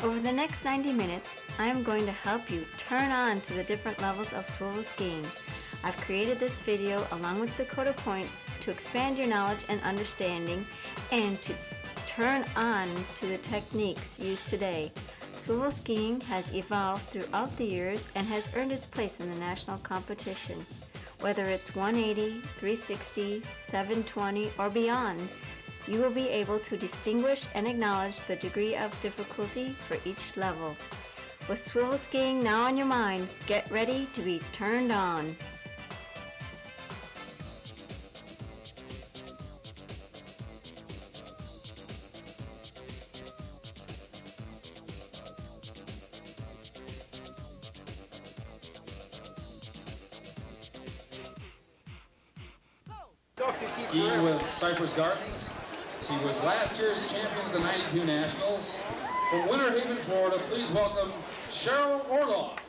Over the next 90 minutes, I am going to help you turn on to the different levels of swivel skiing. I've created this video along with the code of points to expand your knowledge and understanding and to turn on to the techniques used today. Swivel skiing has evolved throughout the years and has earned its place in the national competition. Whether it's 180, 360, 720, or beyond, you will be able to distinguish and acknowledge the degree of difficulty for each level. With swivel skiing now on your mind, get ready to be turned on. Skiing with Cypress Gardens. She was last year's champion of the 92 Nationals. From Winter Haven, Florida, please welcome Cheryl Orloff.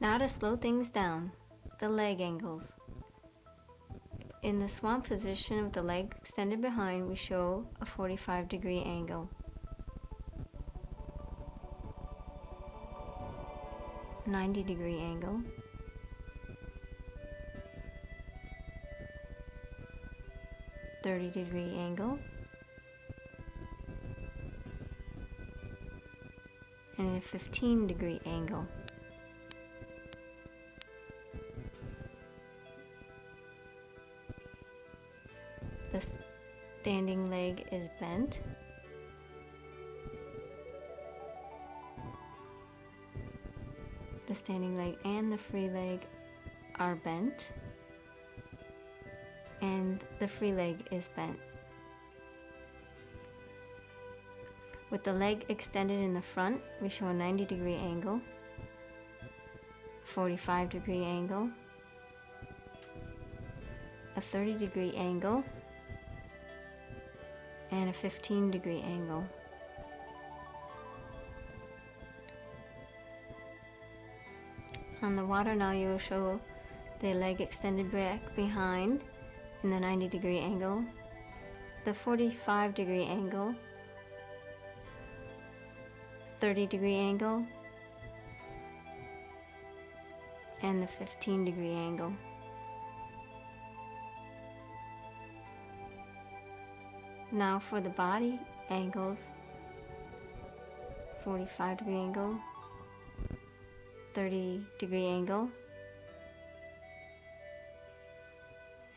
Now to slow things down, the leg angles. In the swan position with the leg extended behind, we show a 45-degree angle. A 90-degree angle. A 30-degree angle. And a 15-degree angle. The standing leg is bent. The standing leg and the free leg are bent. And the free leg is bent. With the leg extended in the front, we show a 90-degree angle, 45-degree angle, a 30-degree angle, and a 15-degree angle. On the water now you will show the leg extended back behind in the 90-degree angle, the 45-degree angle, 30-degree angle, and the 15-degree angle. Now for the body angles, 45-degree angle, 30-degree angle,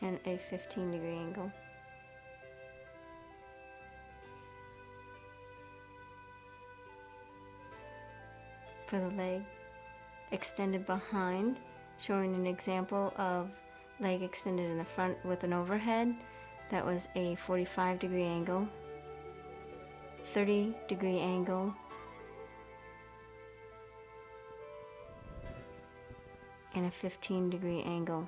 and a 15-degree angle. For the leg extended behind, showing an example of leg extended in the front with an overhead. That was a 45-degree angle, 30-degree angle, and a 15-degree angle.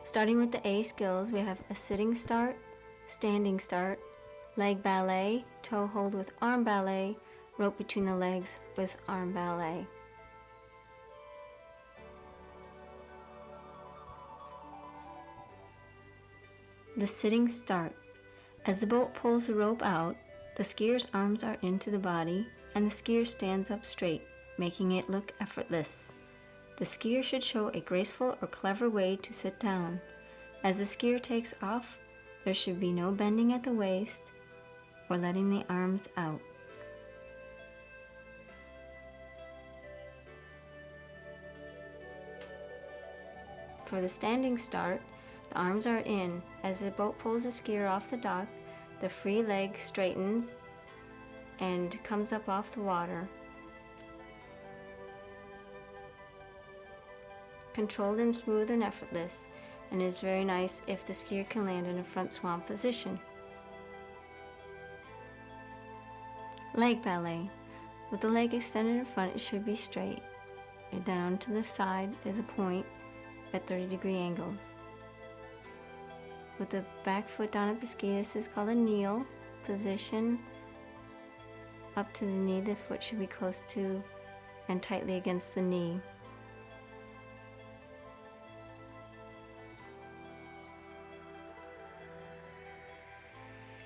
Starting with the A skills, we have a sitting start, standing start, leg ballet, toe hold with arm ballet, rope between the legs with arm ballet. The sitting start. As the boat pulls the rope out, the skier's arms are into the body and the skier stands up straight, making it look effortless. The skier should show a graceful or clever way to sit down. As the skier takes off, there should be no bending at the waist or letting the arms out. For the standing start, the arms are in. As the boat pulls the skier off the dock, the free leg straightens and comes up off the water. Controlled and smooth and effortless, and is very nice if the skier can land in a front swan position. Leg ballet. With the leg extended in front, it should be straight. And down to the side is a point at 30-degree angles. With the back foot down at the ski, this is called a kneel position. Up to the knee, the foot should be close to and tightly against the knee.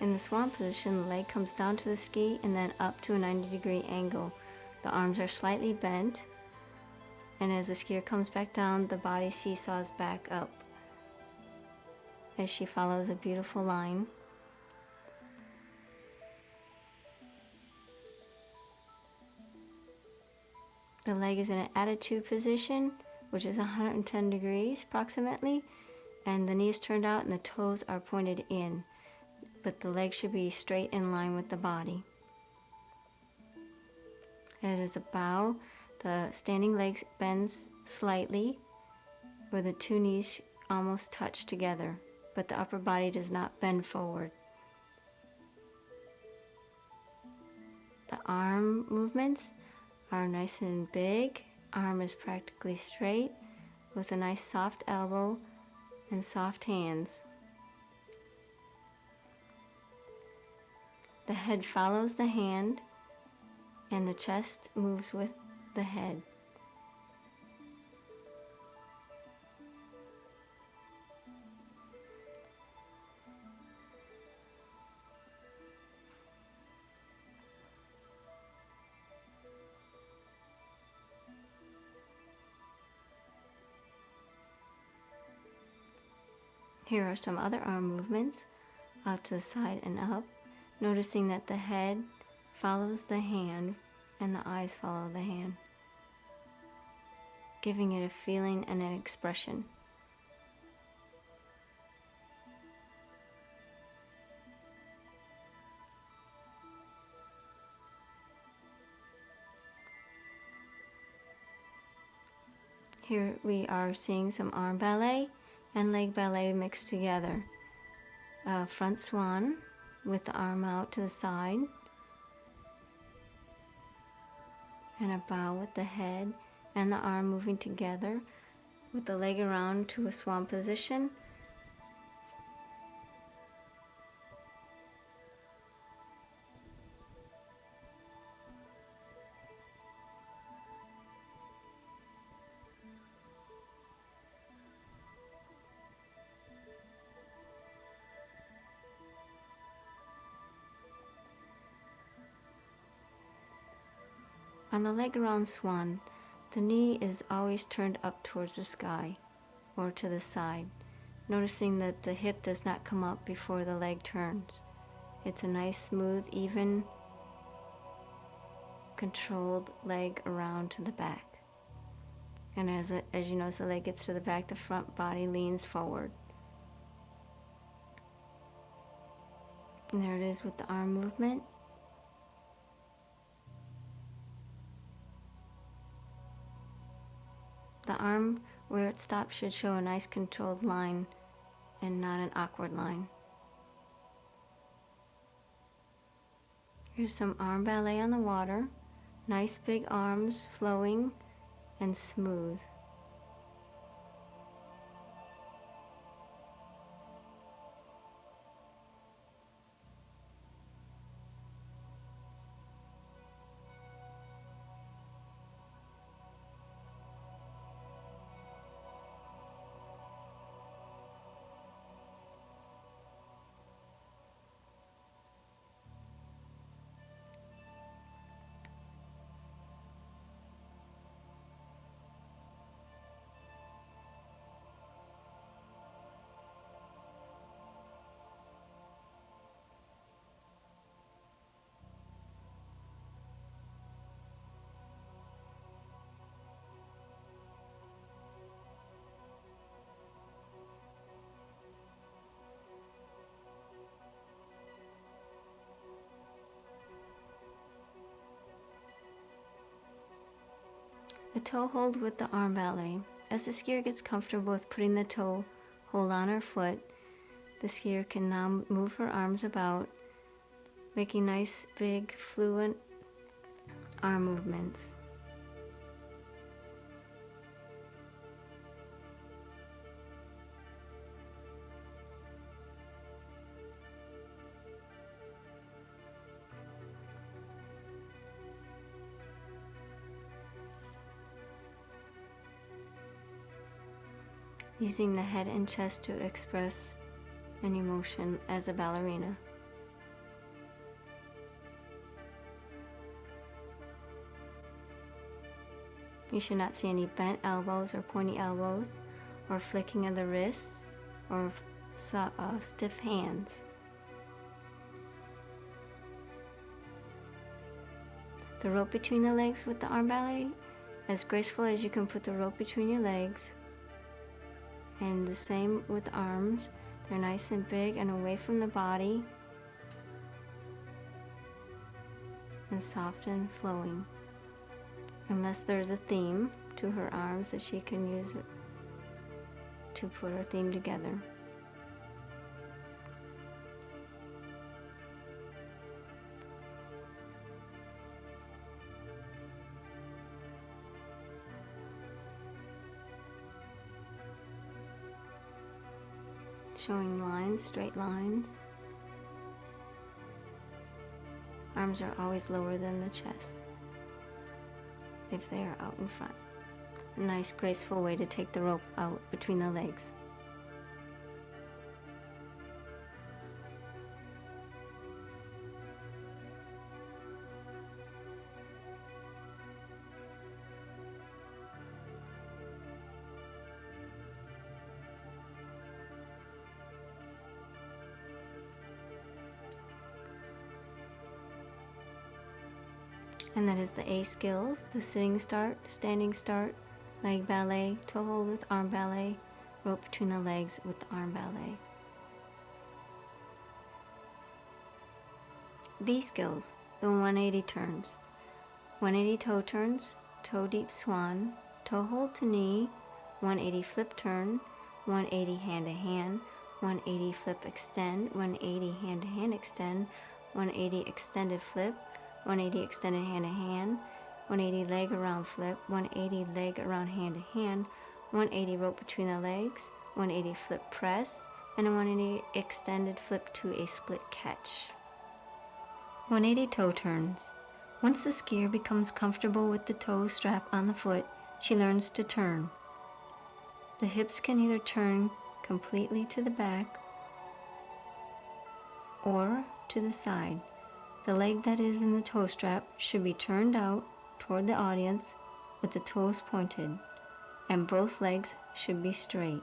In the swan position, the leg comes down to the ski and then up to a 90-degree angle. The arms are slightly bent, and as the skier comes back down, the body seesaws back up as she follows a beautiful line. The leg is in an attitude position, which is 110 degrees approximately, and the knees turned out and the toes are pointed in, but the leg should be straight in line with the body. It is a bow. The standing leg bends slightly, where the two knees almost touch together, but the upper body does not bend forward. The arm movements are nice and big. Arm is practically straight with a nice soft elbow and soft hands. The head follows the hand, and the chest moves with the head. Here are some other arm movements, out to the side and up, noticing that the head follows the hand and the eyes follow the hand, giving it a feeling and an expression. Here we are seeing some arm ballet and leg ballet mixed together. Front swan with the arm out to the side, and a bow with the head and the arm moving together with the leg around to a swan position. On the leg around swan, the knee is always turned up towards the sky or to the side, noticing that the hip does not come up before the leg turns. It's a nice, smooth, even, controlled leg around to the back. And as you notice the leg gets to the back, the front body leans forward. And there it is with the arm movement. The arm, where it stops, should show a nice controlled line and not an awkward line. Here's some arm ballet on the water. Nice big arms, flowing and smooth. The toe hold with the arm ballet. As the skier gets comfortable with putting the toe hold on her foot, the skier can now move her arms about, making nice, big, fluent arm movements. Using the head and chest to express an emotion as a ballerina. You should not see any bent elbows or pointy elbows, or flicking of the wrists, or stiff hands. The rope between the legs with the arm ballet, as graceful as you can put the rope between your legs. And the same with the arms. They're nice and big and away from the body, and soft and flowing. Unless there's a theme to her arms that she can use to put her theme together. Showing lines, straight lines. arms are always lower than the chest if they are out in front. A nice graceful way to take the rope out between the legs. And that is the A skills: the sitting start, standing start, leg ballet, toe hold with arm ballet, rope between the legs with the arm ballet. B skills: the 180 turns. 180 toe turns, toe deep swan, toe hold to knee, 180 flip turn, 180 hand to hand, 180 flip extend, 180 hand to hand extend, 180 extended flip, 180 extended hand to hand, 180 leg around flip, 180 leg around hand to hand, 180 rope between the legs, 180 flip press, and a 180 extended flip to a split catch. 180 toe turns. Once the skier becomes comfortable with the toe strap on the foot, she learns to turn. The hips can either turn completely to the back or to the side. The leg that is in the toe strap should be turned out toward the audience with the toes pointed, and both legs should be straight.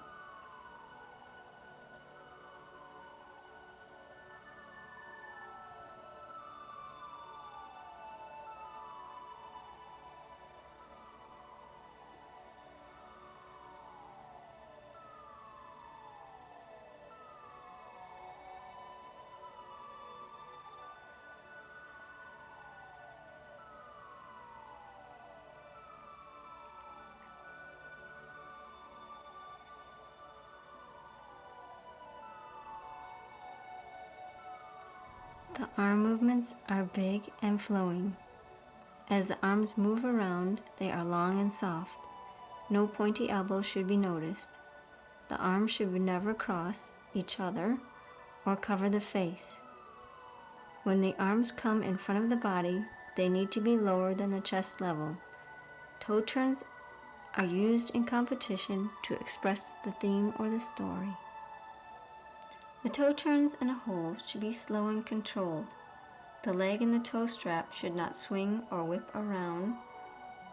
The arm movements are big and flowing. As the arms move around, they are long and soft. No pointy elbows should be noticed. The arms should never cross each other or cover the face. When the arms come in front of the body, they need to be lower than the chest level. Toe turns are used in competition to express the theme or the story. The toe turns and a hold should be slow and controlled. The leg and the toe strap should not swing or whip around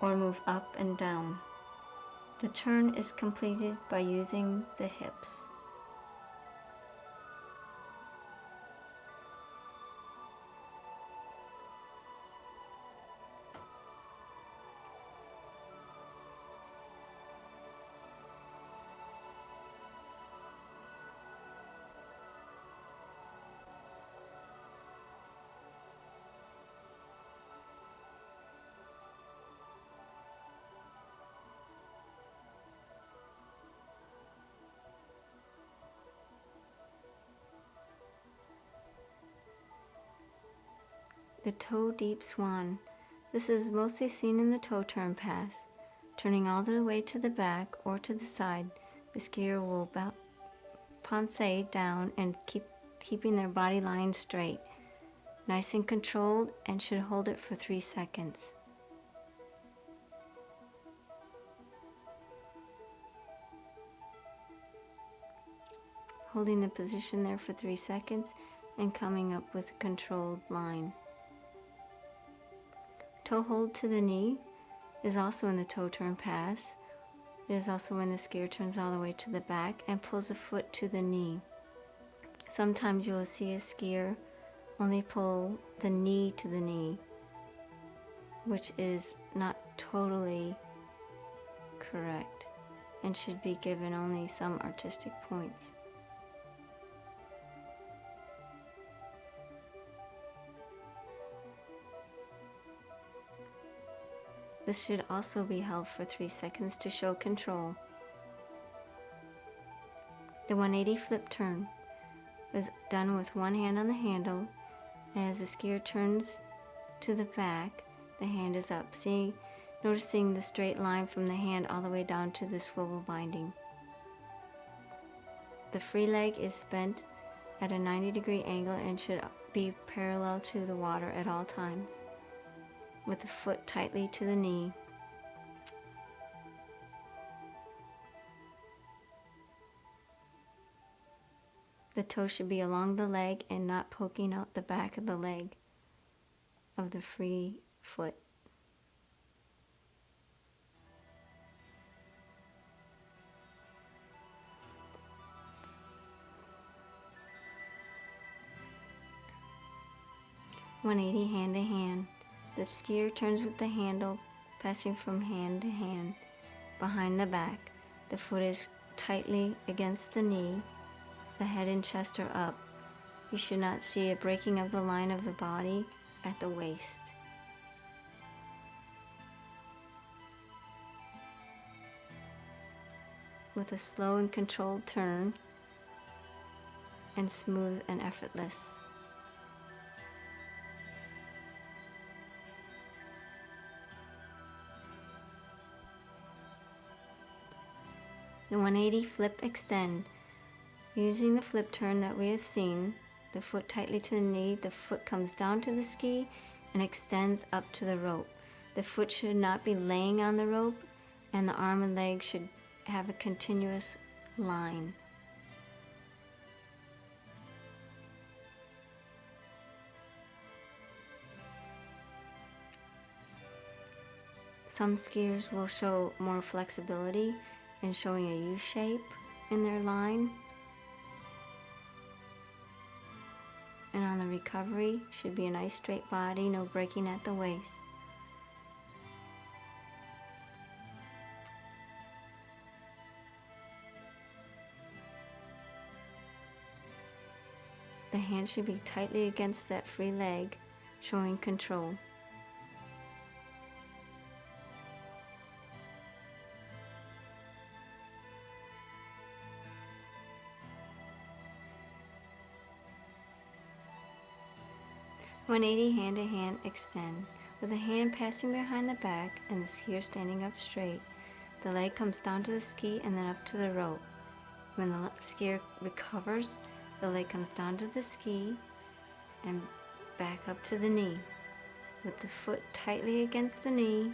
or move up and down. The turn is completed by using the hips. The toe deep swan. This is mostly seen in the toe turn pass. Turning all the way to the back or to the side, the skier will pensée down and keeping their body line straight, nice and controlled, and should hold it for 3 seconds. Holding the position there for 3 seconds and coming up with a controlled line. Toe hold to the knee is also in the toe turn pass. It is also when the skier turns all the way to the back and pulls the foot to the knee. Sometimes you will see a skier only pull the knee to the knee, which is not totally correct and should be given only some artistic points. This should also be held for 3 seconds to show control. The 180 flip turn is done with one hand on the handle, and as the skier turns to the back, the hand is up. Noticing the straight line from the hand all the way down to the swivel binding. The free leg is bent at a 90-degree angle and should be parallel to the water at all times, with the foot tightly to the knee. The toe should be along the leg and not poking out the back of the leg of the free foot. (180) hand to hand. The skier turns with the handle passing from hand to hand behind the back. The foot is tightly against the knee. The head and chest are up. You should not see a breaking of the line of the body at the waist. With a slow and controlled turn, and smooth and effortless. The 180 flip extend. Using the flip turn that we have seen, the foot tightly to the knee, the foot comes down to the ski and extends up to the rope. The foot should not be laying on the rope, and the arm and leg should have a continuous line. Some skiers will show more flexibility in showing a U shape in their line. And on the recovery, should be a nice straight body, no breaking at the waist. The hand should be tightly against that free leg, showing control. (180) hand to hand extend. With the hand passing behind the back and the skier standing up straight, the leg comes down to the ski and then up to the rope. When the skier recovers, the leg comes down to the ski and back up to the knee, with the foot tightly against the knee,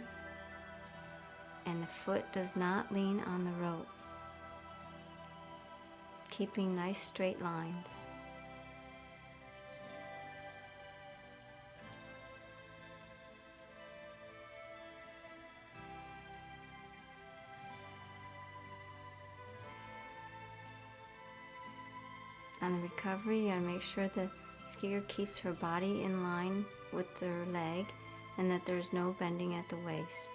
and the foot does not lean on the rope, keeping nice straight lines. On the recovery, you gotta make sure the skier keeps her body in line with their leg and that there's no bending at the waist.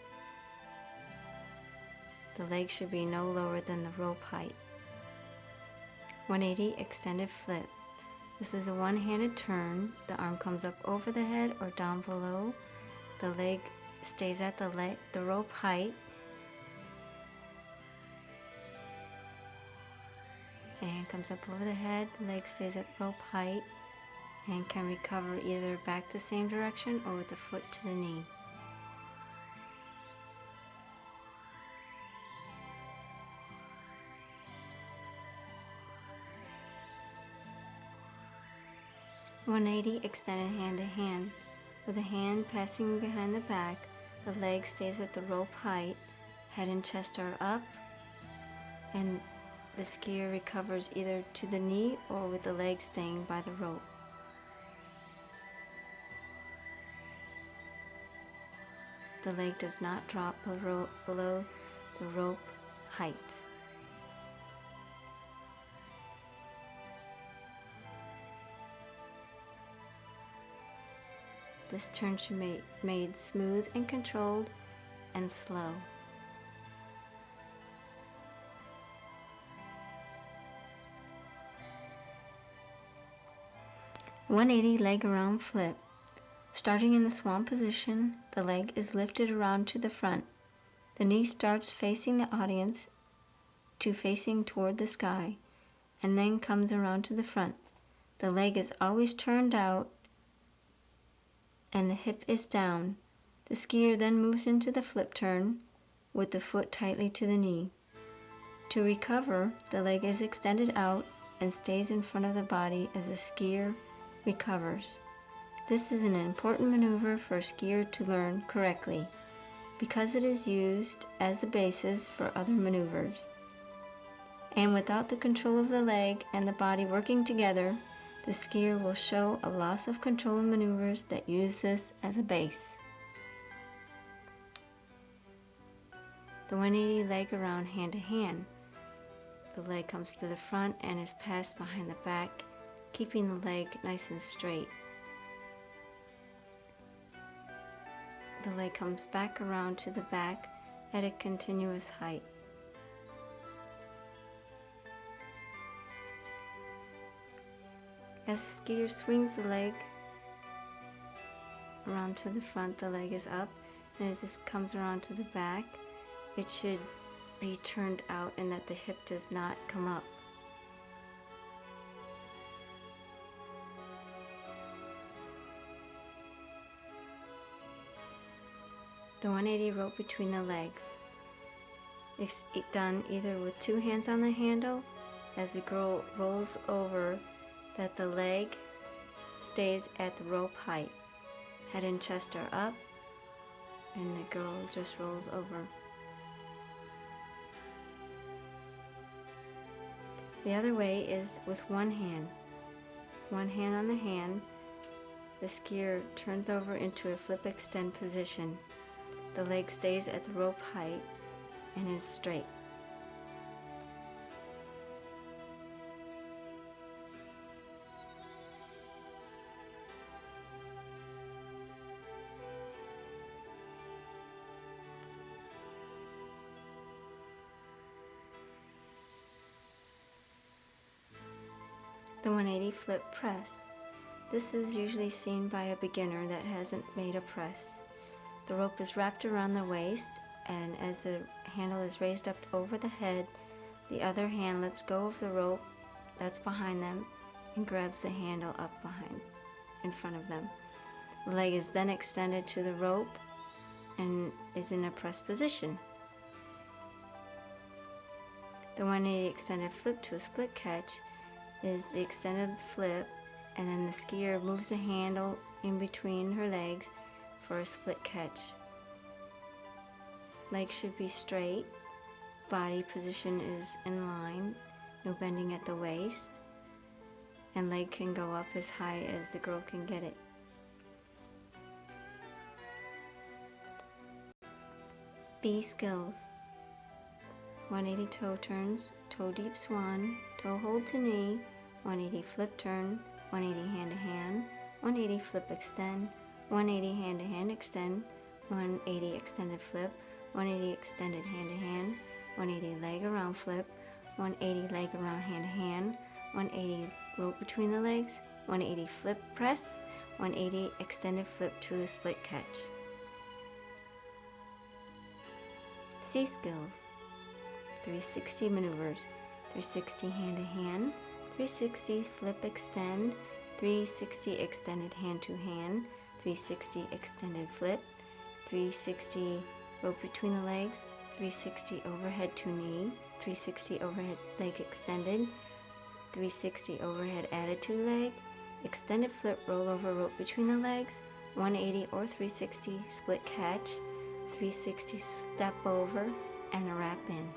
The leg should be no lower than the rope height. 180 extended flip. This is a one-handed turn. The arm comes up over the head or down below. The leg stays at the rope height. And comes up over the head, leg stays at rope height, and can recover either back the same direction or with the foot to the knee. (180) extended hand to hand. With the hand passing behind the back, the leg stays at the rope height, head and chest are up, and the skier recovers either to the knee or with the leg staying by the rope. The leg does not drop below the rope height. This turn should be made smooth and controlled and slow. (180) leg around flip. Starting in the swan position, the leg is lifted around to the front. The knee starts facing the audience to facing toward the sky, and then comes around to the front. The leg is always turned out and the hip is down. The skier then moves into the flip turn with the foot tightly to the knee. To recover, the leg is extended out and stays in front of the body as the skier recovers. This is an important maneuver for a skier to learn correctly because it is used as a basis for other maneuvers. And without the control of the leg and the body working together, the skier will show a loss of control in maneuvers that use this as a base. The 180 leg around hand to hand. The leg comes to the front and is passed behind the back, keeping the leg nice and straight. The leg comes back around to the back at a continuous height. As the skier swings the leg around to the front, the leg is up, and as this comes around to the back, it should be turned out and that the hip does not come up. The 180 rope between the legs. It's done either with 2 hands on the handle as the girl rolls over, that the leg stays at the rope height. Head and chest are up and the girl just rolls over. The other way is with 1 hand. 1 hand on the hand, the skier turns over into a flip extend position. The leg stays at the rope height and is straight. The 180 flip press. This is usually seen by a beginner that hasn't made a press. The rope is wrapped around the waist, and as the handle is raised up over the head, the other hand lets go of the rope that's behind them and grabs the handle up behind, in front of them. The leg is then extended to the rope and is in a press position. The 180 extended flip to a split catch is the extended flip, and then the skier moves the handle in between her legs for a split catch. Legs should be straight, body position is in line, no bending at the waist, and leg can go up as high as the girl can get it. B skills. 180 toe turns, toe deep swan, toe hold to knee, 180 flip turn, 180 hand to hand, 180 flip extend, 180 hand to hand extend, 180 extended flip, 180 extended hand to hand, 180 leg around flip, 180 leg around hand to hand, 180 rope between the legs, 180 flip press, 180 extended flip to a split catch. C skills. 360 maneuvers, 360 hand to hand, 360 flip extend, 360 extended hand to hand, 360 extended flip, 360 rope between the legs, 360 overhead to knee, 360 overhead leg extended, 360 overhead added to leg, extended flip rollover rope between the legs, 180 or 360 split catch, 360 step over, and a wrap in.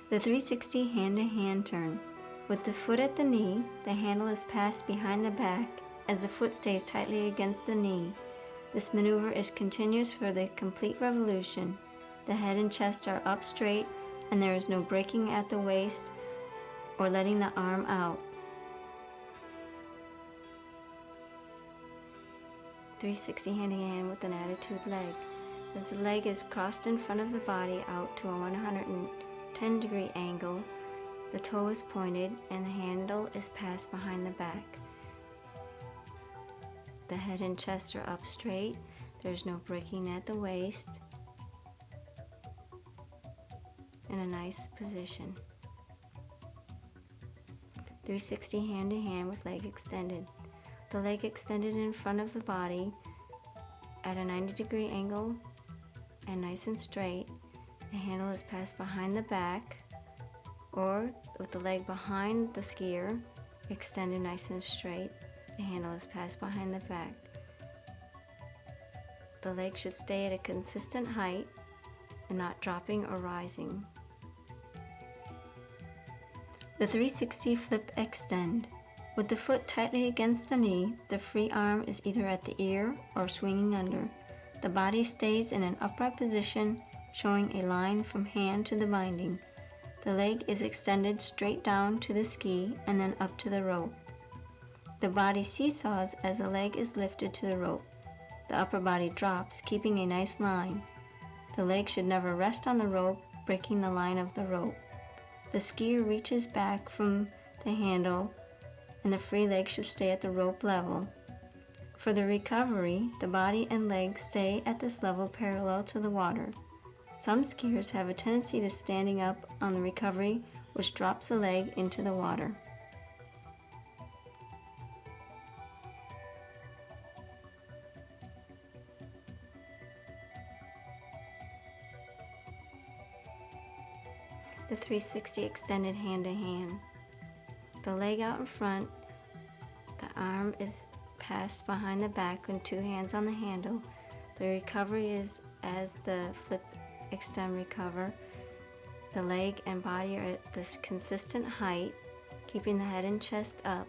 The 360 hand-to-hand turn. With the foot at the knee, the handle is passed behind the back as the foot stays tightly against the knee. This maneuver is continuous for the complete revolution. The head and chest are up straight, and there is no breaking at the waist or letting the arm out. 360 hand-to-hand with an attitude leg. As the leg is crossed in front of the body out to a 110-degree angle, the toe is pointed and the handle is passed behind the back. The head and chest are up straight. There's no breaking at the waist. In a nice position. 360 hand to hand with leg extended. The leg extended in front of the body at a 90-degree angle and nice and straight. The handle is passed behind the back Or with the leg behind the skier, extended nice and straight, the handle is passed behind the back. The leg should stay at a consistent height and not dropping or rising. The 360 flip extend. With the foot tightly against the knee, the free arm is either at the ear or swinging under. The body stays in an upright position, showing a line from hand to the binding. The leg is extended straight down to the ski and then up to the rope. The body seesaws as the leg is lifted to the rope. The upper body drops, keeping a nice line. The leg should never rest on the rope, breaking the line of the rope. The skier reaches back from the handle, and the free leg should stay at the rope level. For the recovery, the body and legs stay at this level parallel to the water. Some skiers have a tendency to standing up on the recovery, which drops the leg into the water. The 360 extended hand to hand. The leg out in front, the arm is passed behind the back with two hands on the handle. The recovery is as the flip extend recover. The leg and body are at this consistent height, keeping the head and chest up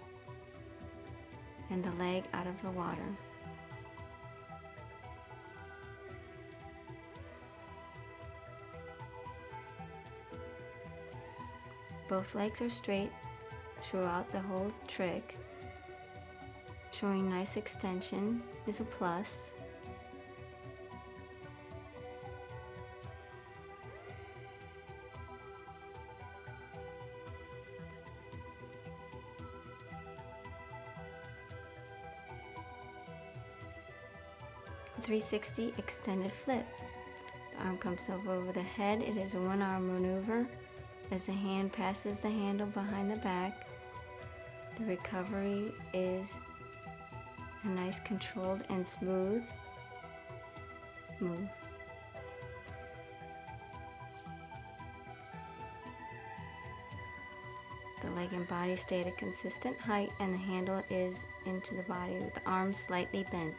and the leg out of the water. Both legs are straight throughout the whole trick. Showing nice extension is a plus. The 360 extended flip. The arm comes up over the head. It is a one-arm maneuver. As the hand passes the handle behind the back, the recovery is a nice controlled and smooth move. The leg and body stay at a consistent height and the handle is into the body with the arms slightly bent.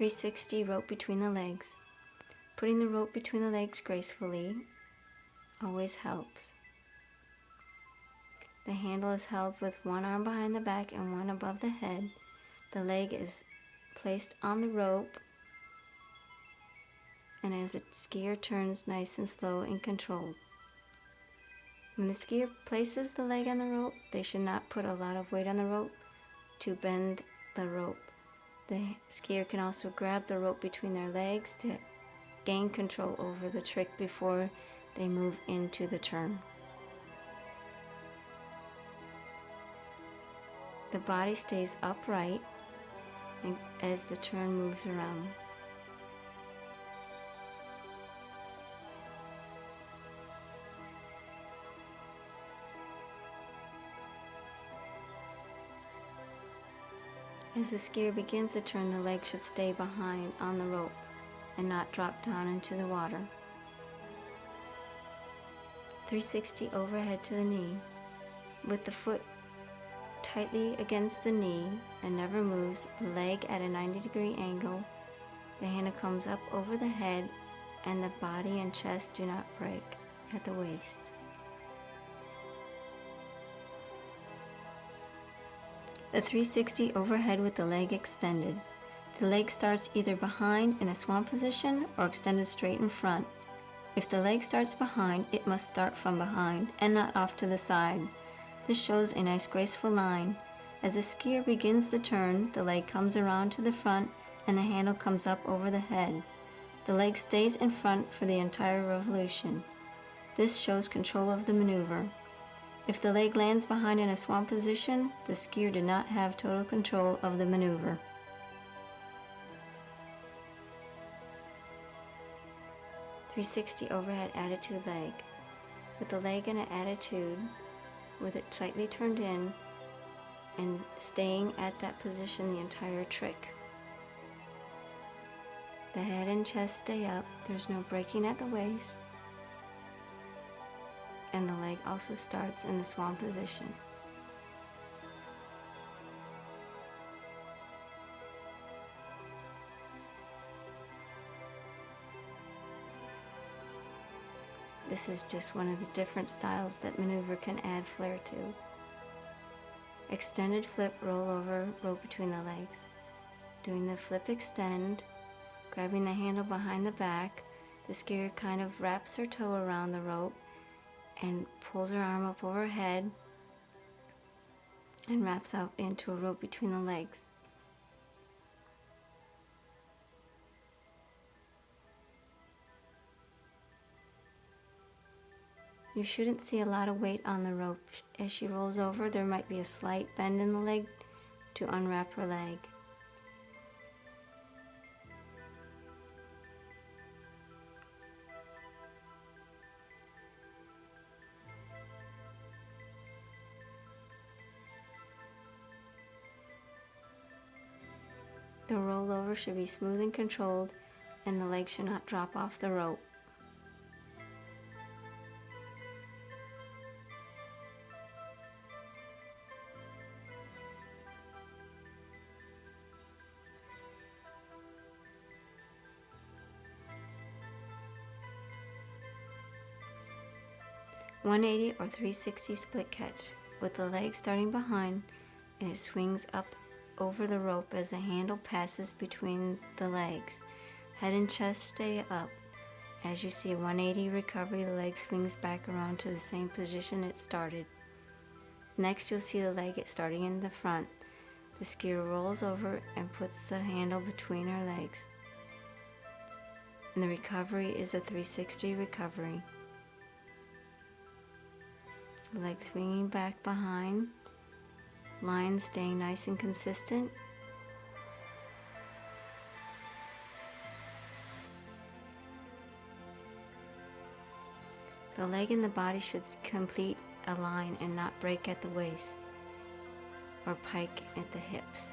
.360 rope between the legs. Putting the rope between the legs gracefully always helps. The handle is held with one arm behind the back and one above the head. The leg is placed on the rope, and as the skier turns nice and slow and controlled. When the skier places the leg on the rope, they should not put a lot of weight on the rope to bend the rope. The skier can also grab the rope between their legs to gain control over the trick before they move into the turn. The body stays upright as the turn moves around. As the skier begins the turn, the leg should stay behind on the rope and not drop down into the water. 360 overhead to the knee. With the foot tightly against the knee and never moves, the leg at a 90-degree angle, the handle comes up over the head and the body and chest do not break at the waist. The 360 overhead with the leg extended. The leg starts either behind in a swan position or extended straight in front. If the leg starts behind, it must start from behind and not off to the side. This shows a nice graceful line. As the skier begins the turn, the leg comes around to the front and the handle comes up over the head. The leg stays in front for the entire revolution. This shows control of the maneuver. If the leg lands behind in a swan position, the skier did not have total control of the maneuver. .360 overhead attitude leg. With the leg in an attitude, with it slightly turned in, and staying at that position the entire trick. The head and chest stay up, there's no breaking at the waist, and the leg also starts in the swan position. This is just one of the different styles that maneuver can add flair to. Extended flip, roll over, rope between the legs. Doing the flip extend, grabbing the handle behind the back, the skier kind of wraps her toe around the rope and pulls her arm up overhead and wraps out into a rope between the legs. You shouldn't see a lot of weight on the rope. As she rolls over, there might be a slight bend in the leg to unwrap her leg. The rollover should be smooth and controlled, and the leg should not drop off the rope. .180 or 360 split catch, with the leg starting behind, and it swings up over the rope as the handle passes between the legs. Head and chest stay up. As you see a 180 recovery, the leg swings back around to the same position it started. Next, you'll see the leg starting in the front. The skier rolls over and puts the handle between her legs. And the recovery is a 360 recovery. Leg swinging back behind, line staying nice and consistent. The leg and the body should complete a line and not break at the waist or pike at the hips.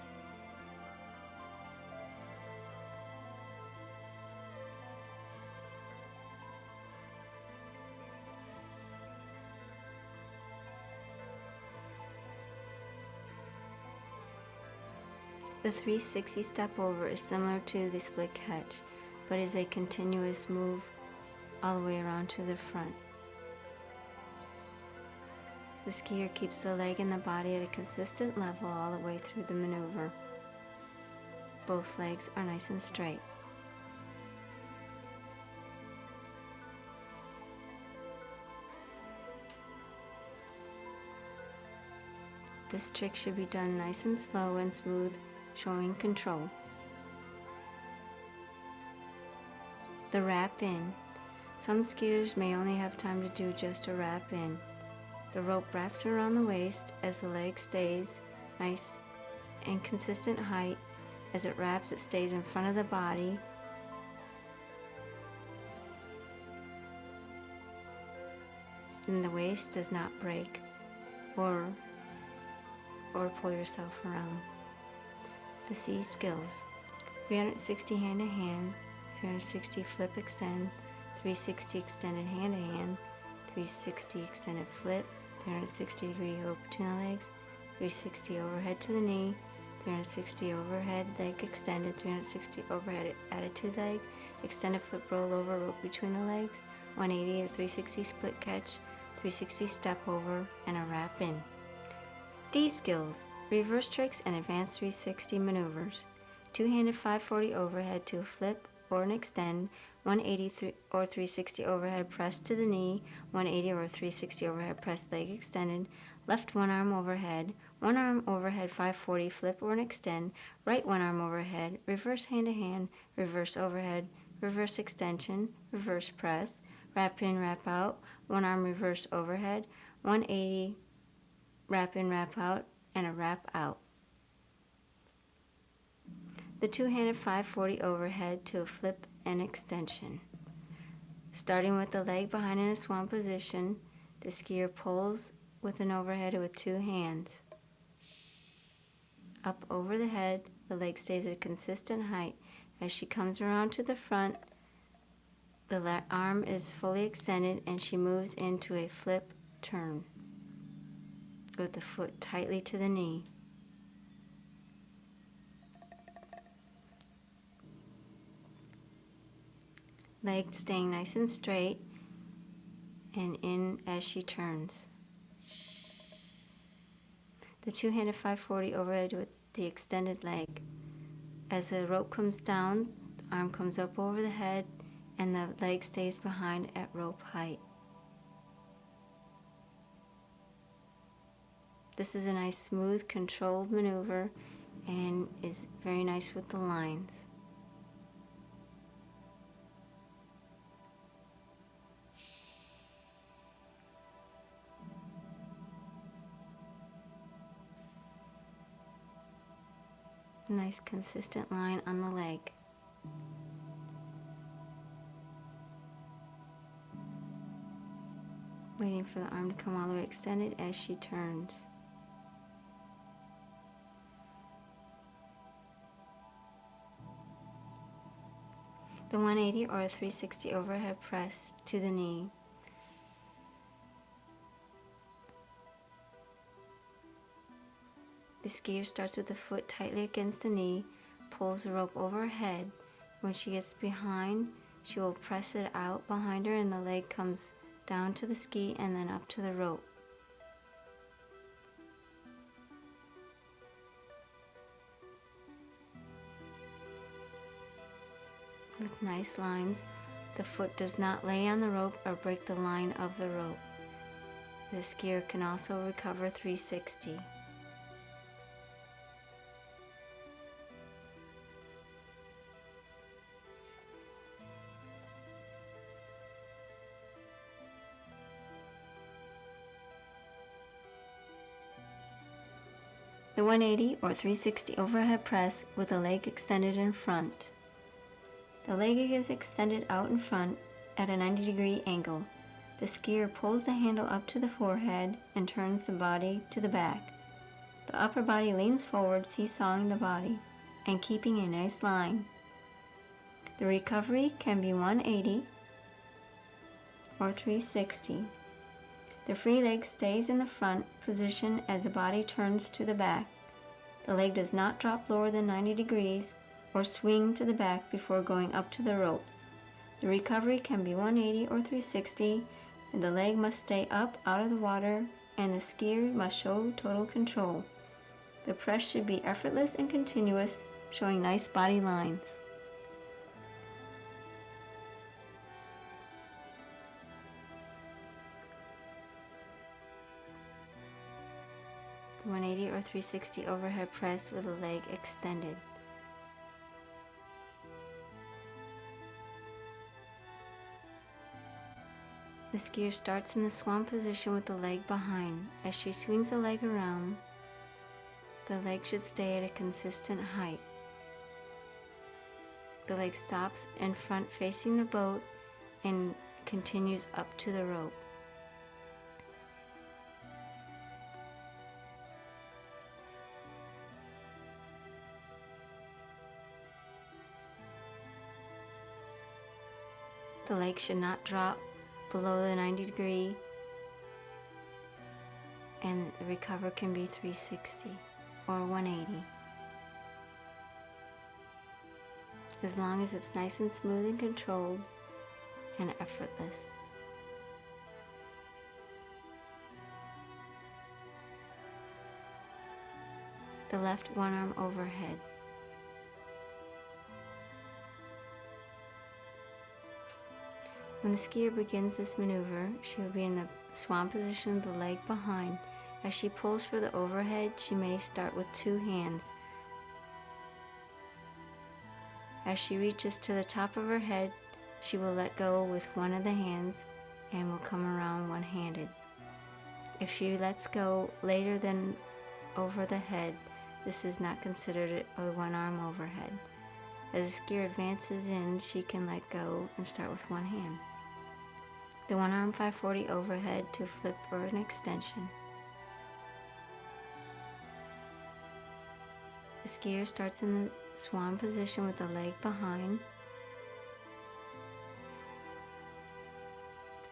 The 360 step over is similar to the split catch, but is a continuous move all the way around to the front. The skier keeps the leg and the body at a consistent level all the way through the maneuver. Both legs are nice and straight. This trick should be done nice and slow and smooth, showing control. The wrap in. Some skiers may only have time to do just a wrap in. The rope wraps around the waist as the leg stays nice and consistent height. As it wraps, it stays in front of the body. And the waist does not break or pull yourself around. The C skills. 360 hand to hand, 360 flip extend, 360 extended hand to hand, 360 extended flip, 360 degree rope between the legs, 360 overhead to the knee, 360 overhead leg extended, 360 overhead attitude leg, extended flip roll over rope between the legs, 180 a 360 split catch, 360 step over, and a wrap in. D skills. Reverse tricks and advanced 360 maneuvers. Two-handed 540 overhead to a flip or an extend, 180 or 360 overhead press to the knee, 180 or 360 overhead press leg extended, left one arm overhead 540 flip or an extend, right one arm overhead, reverse hand to hand, reverse overhead, reverse extension, reverse press, wrap in, wrap out, one arm reverse overhead, 180 wrap in, wrap out, and a wrap out. The two-handed 540 overhead to a flip and extension. Starting with the leg behind in a swan position, the skier pulls with an overhead with two hands. up over the head. The leg stays at a consistent height. As she comes around to the front, the arm is fully extended and she moves into a flip turn with the foot tightly to the knee. Leg staying nice and straight and in as she turns. The two-handed 540 overhead with the extended leg. As the rope comes down, the arm comes up over the head and the leg stays behind at rope height. This is a nice, smooth, controlled maneuver and is very nice with the lines. Nice, consistent line on the leg. Waiting for the arm to come all the way extended as she turns. The 180 or a 360 overhead press to the knee. The skier starts with the foot tightly against the knee, pulls the rope over her head. When she gets behind, she will press it out behind her and the leg comes down to the ski and then up to the rope. With nice lines, the foot does not lay on the rope or break the line of the rope. The skier can also recover 360. The 180 or 360 overhead press with the leg extended in front. The leg is extended out in front at a 90-degree angle. The skier pulls the handle up to the forehead and turns the body to the back. The upper body leans forward, seesawing the body and keeping a nice line. The recovery can be 180 or 360. The free leg stays in the front position as the body turns to the back. The leg does not drop lower than 90 degrees or swing to the back before going up to the rope. The recovery can be 180 or 360, and the leg must stay up out of the water and the skier must show total control. The press should be effortless and continuous, showing nice body lines. The 180 or 360 overhead press with the leg extended. The skier starts in the swan position with the leg behind. As she swings the leg around, the leg should stay at a consistent height. The leg stops in front facing the boat and continues up to the rope. The leg should not drop below the 90 degree, and the recover can be 360 or 180. As long as it's nice and smooth and controlled and effortless. The left one arm overhead. When the skier begins this maneuver, she will be in the swan position with the leg behind. As she pulls for the overhead, she may start with two hands. As she reaches to the top of her head, she will let go with one of the hands and will come around one-handed. If she lets go later than over the head, this is not considered a one-arm overhead. As the skier advances in, she can let go and start with one hand. The one-arm 540 overhead to flip or an extension. skier starts in the swan position with the leg behind.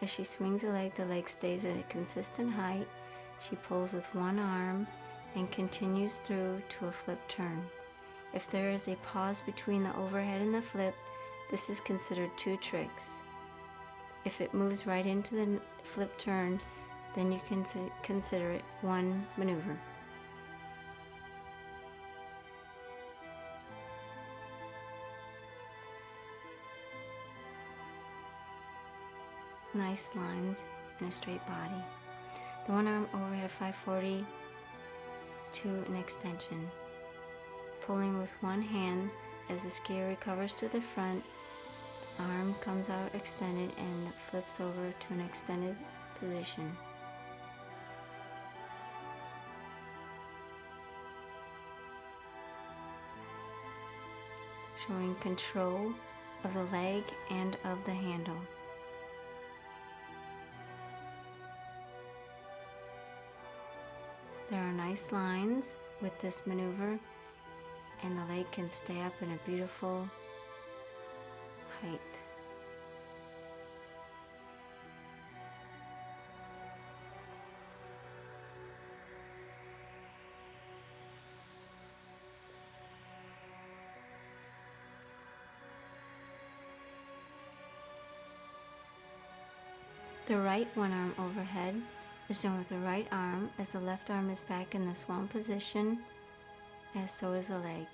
As she swings the leg stays at a consistent height. She pulls with one arm and continues through to a flip turn. If there is a pause between the overhead and the flip, this is considered two tricks. If it moves right into the flip turn, then you can consider it one maneuver. Nice lines and a straight body. The one arm overhead 540 to an extension. Pulling with one hand as the skier recovers to the front, the arm comes out extended and flips over to an extended position. Showing control of the leg and of the handle. There are nice lines with this maneuver, and the leg can stay up in a beautiful height. The right one arm overhead is done with the right arm, as the left arm is back in the swan position, as so is the leg.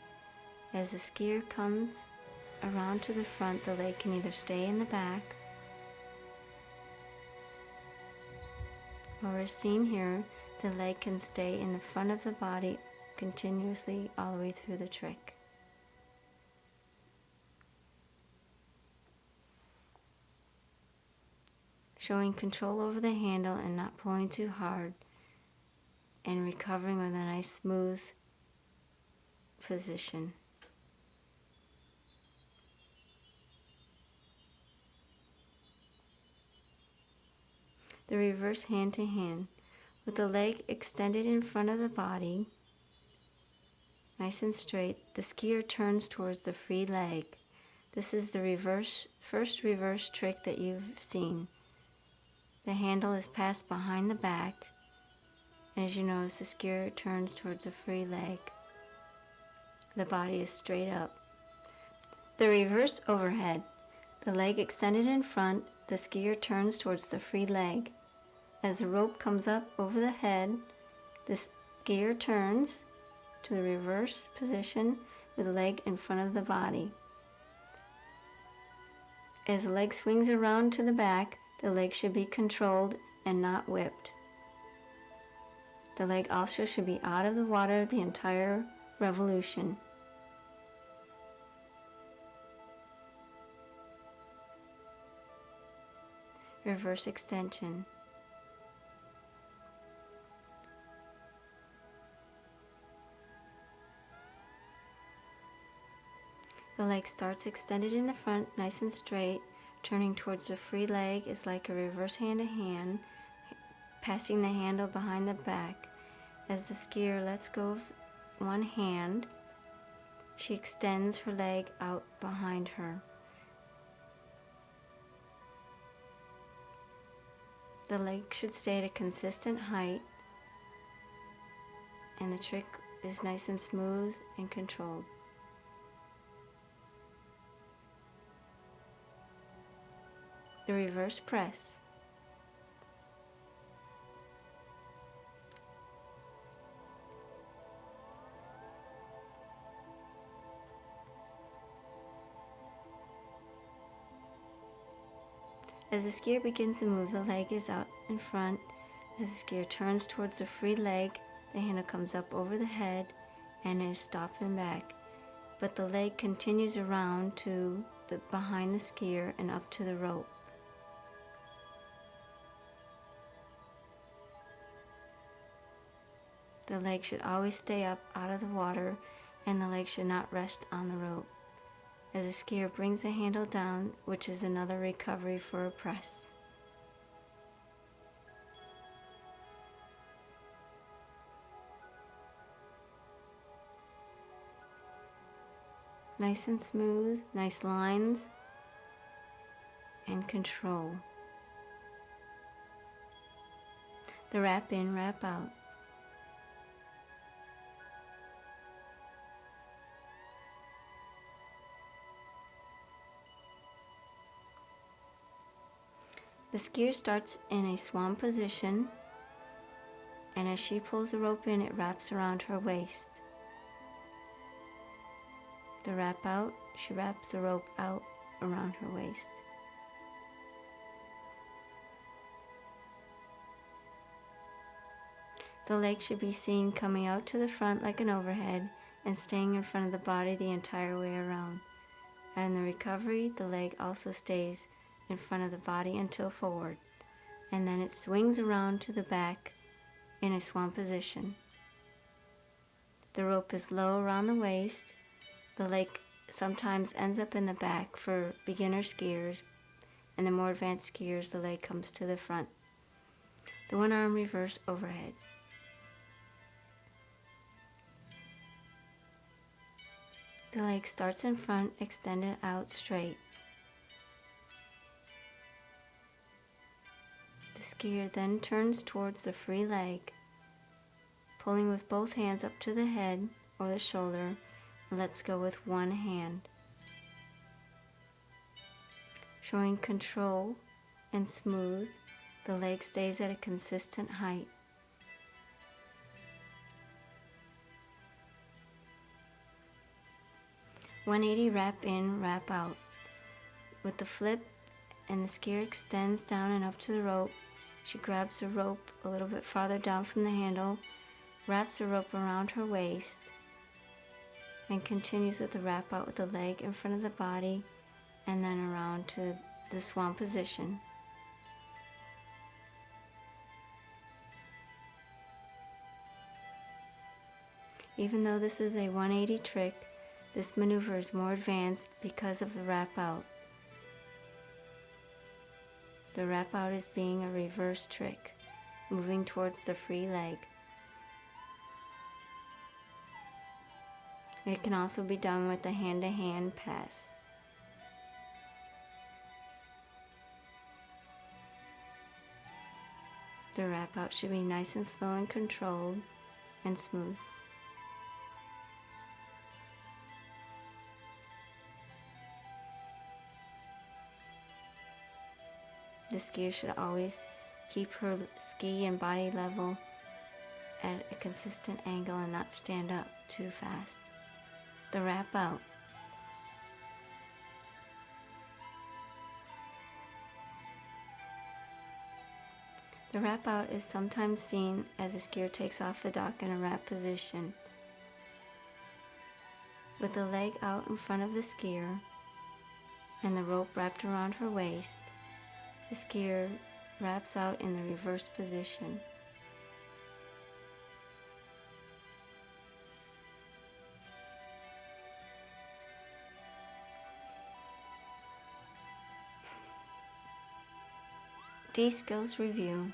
As the skier comes around to the front, the leg can either stay in the back, or as seen here, the leg can stay in the front of the body continuously all the way through the trick. Showing control over the handle and not pulling too hard, and recovering with a nice smooth position. The reverse hand to hand, with the leg extended in front of the body, nice and straight, the skier turns towards the free leg. This is the first reverse trick that you've seen. The handle is passed behind the back, and as you notice, the skier turns towards the free leg. The body is straight up. The reverse overhead, the leg extended in front, the skier turns towards the free leg. As the rope comes up over the head, the skier turns to the reverse position with the leg in front of the body. As the leg swings around to the back, the leg should be controlled and not whipped. The leg also should be out of the water the entire revolution. Reverse extension. The leg starts extended in the front, nice and straight. Turning towards the free leg is like a reverse hand to hand, passing the handle behind the back. As the skier lets go of one hand, she extends her leg out behind her. The leg should stay at a consistent height, and the trick is nice and smooth and controlled. The reverse press. As the skier begins to move, the leg is out in front. As the skier turns towards the free leg, the handle comes up over the head and is stopped and back. But the leg continues around to behind the skier and up to the rope. The leg should always stay up out of the water, and the leg should not rest on the rope. As the skier brings the handle down, which is another recovery for a press. Nice and smooth, nice lines, and control. The wrap in, wrap out. The skier starts in a swan position, and as she pulls the rope in, it wraps around her waist. The wrap out, she wraps the rope out around her waist. The leg should be seen coming out to the front like an overhead and staying in front of the body the entire way around. And in the recovery, the leg also stays in front of the body until forward, and then it swings around to the back in a swan position. The rope is low around the waist. The leg sometimes ends up in the back for beginner skiers, and the more advanced skiers, the leg comes to the front. The one arm reverse overhead. The leg starts in front, extended out straight. The skier then turns towards the free leg, pulling with both hands up to the head or the shoulder, and lets go with one hand. Showing control and smooth, the leg stays at a consistent height. "180 wrap in, wrap out." With the flip and the skier extends down and up to the rope, she grabs the rope a little bit farther down from the handle, wraps the rope around her waist, and continues with the wrap out with the leg in front of the body and then around to the swan position. Even though this is a 180 trick, this maneuver is more advanced because of the wrap out. The wrap out is being a reverse trick, moving towards the free leg. It can also be done with a hand-to-hand pass. The wrap out should be nice and slow and controlled and smooth. The skier should always keep her ski and body level at a consistent angle and not stand up too fast. The wrap out. The wrap out is sometimes seen as a skier takes off the dock in a wrap position, with the leg out in front of the skier and the rope wrapped around her waist. The skier wraps out in the reverse position. D-skills review.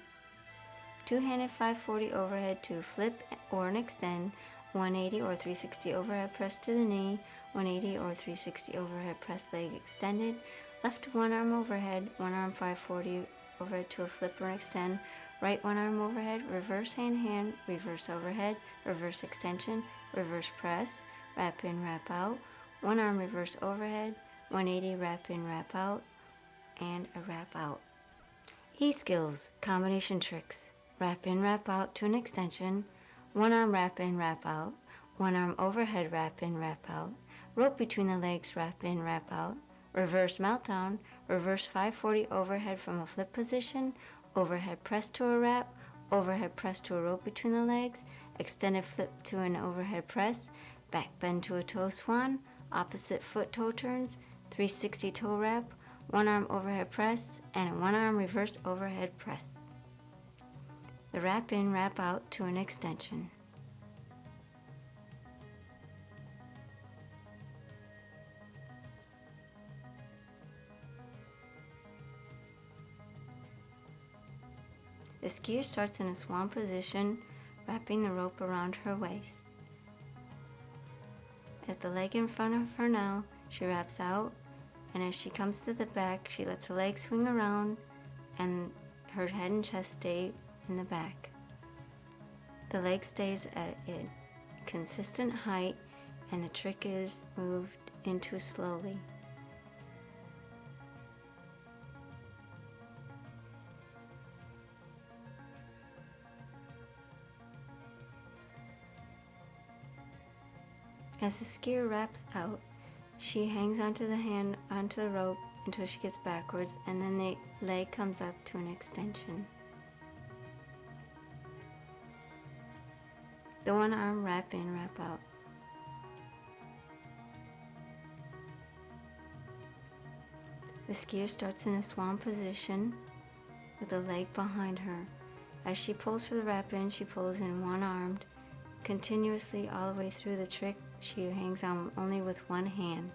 Two-handed 540 overhead to flip or an extend, 180 or 360 overhead press to the knee, 180 or 360 overhead press leg extended, left one arm overhead, one arm 540 overhead to a flip or extend, right one arm overhead, reverse hand, reverse overhead, reverse extension, reverse press, wrap in, wrap out, one arm reverse overhead, 180 wrap in, wrap out, and a wrap out. E-skills, combination tricks, wrap in, wrap out to an extension, one arm wrap in, wrap out, one arm overhead wrap in, wrap out, rope between the legs, wrap in, wrap out, reverse meltdown, reverse 540 overhead from a flip position, overhead press to a wrap, overhead press to a rope between the legs, extended flip to an overhead press, back bend to a toe swan, opposite foot toe turns, 360 toe wrap, one arm overhead press, and a one arm reverse overhead press. The wrap in, wrap out to an extension. The skier starts in a swan position, wrapping the rope around her waist. At the leg in front of her now, she wraps out, and as she comes to the back, she lets her leg swing around and her head and chest stay in the back. The leg stays at a consistent height and the trick is moved into slowly. As the skier wraps out, she hangs onto the rope until she gets backwards, and then the leg comes up to an extension. The one arm wrap in, wrap out. The skier starts in a swan position with the leg behind her. As she pulls for the wrap in, she pulls in one-armed. Continuously all the way through the trick, she hangs on only with one hand.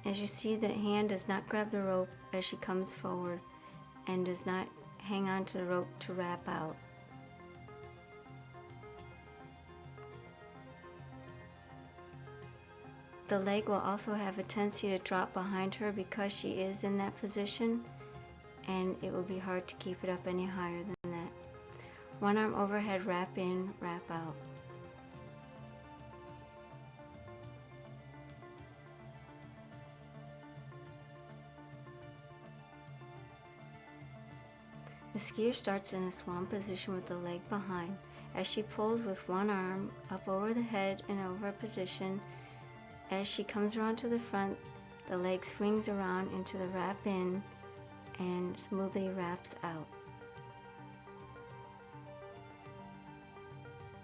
As you see, the hand does not grab the rope as she comes forward and does not hang on to the rope to wrap out. The leg will also have a tendency to drop behind her because she is in that position, and it will be hard to keep it up any higher than that. One arm overhead, wrap in, wrap out. The skier starts in a swan position with the leg behind. As she pulls with one arm up over the head in over position, as she comes around to the front, the leg swings around into the wrap in and smoothly wraps out.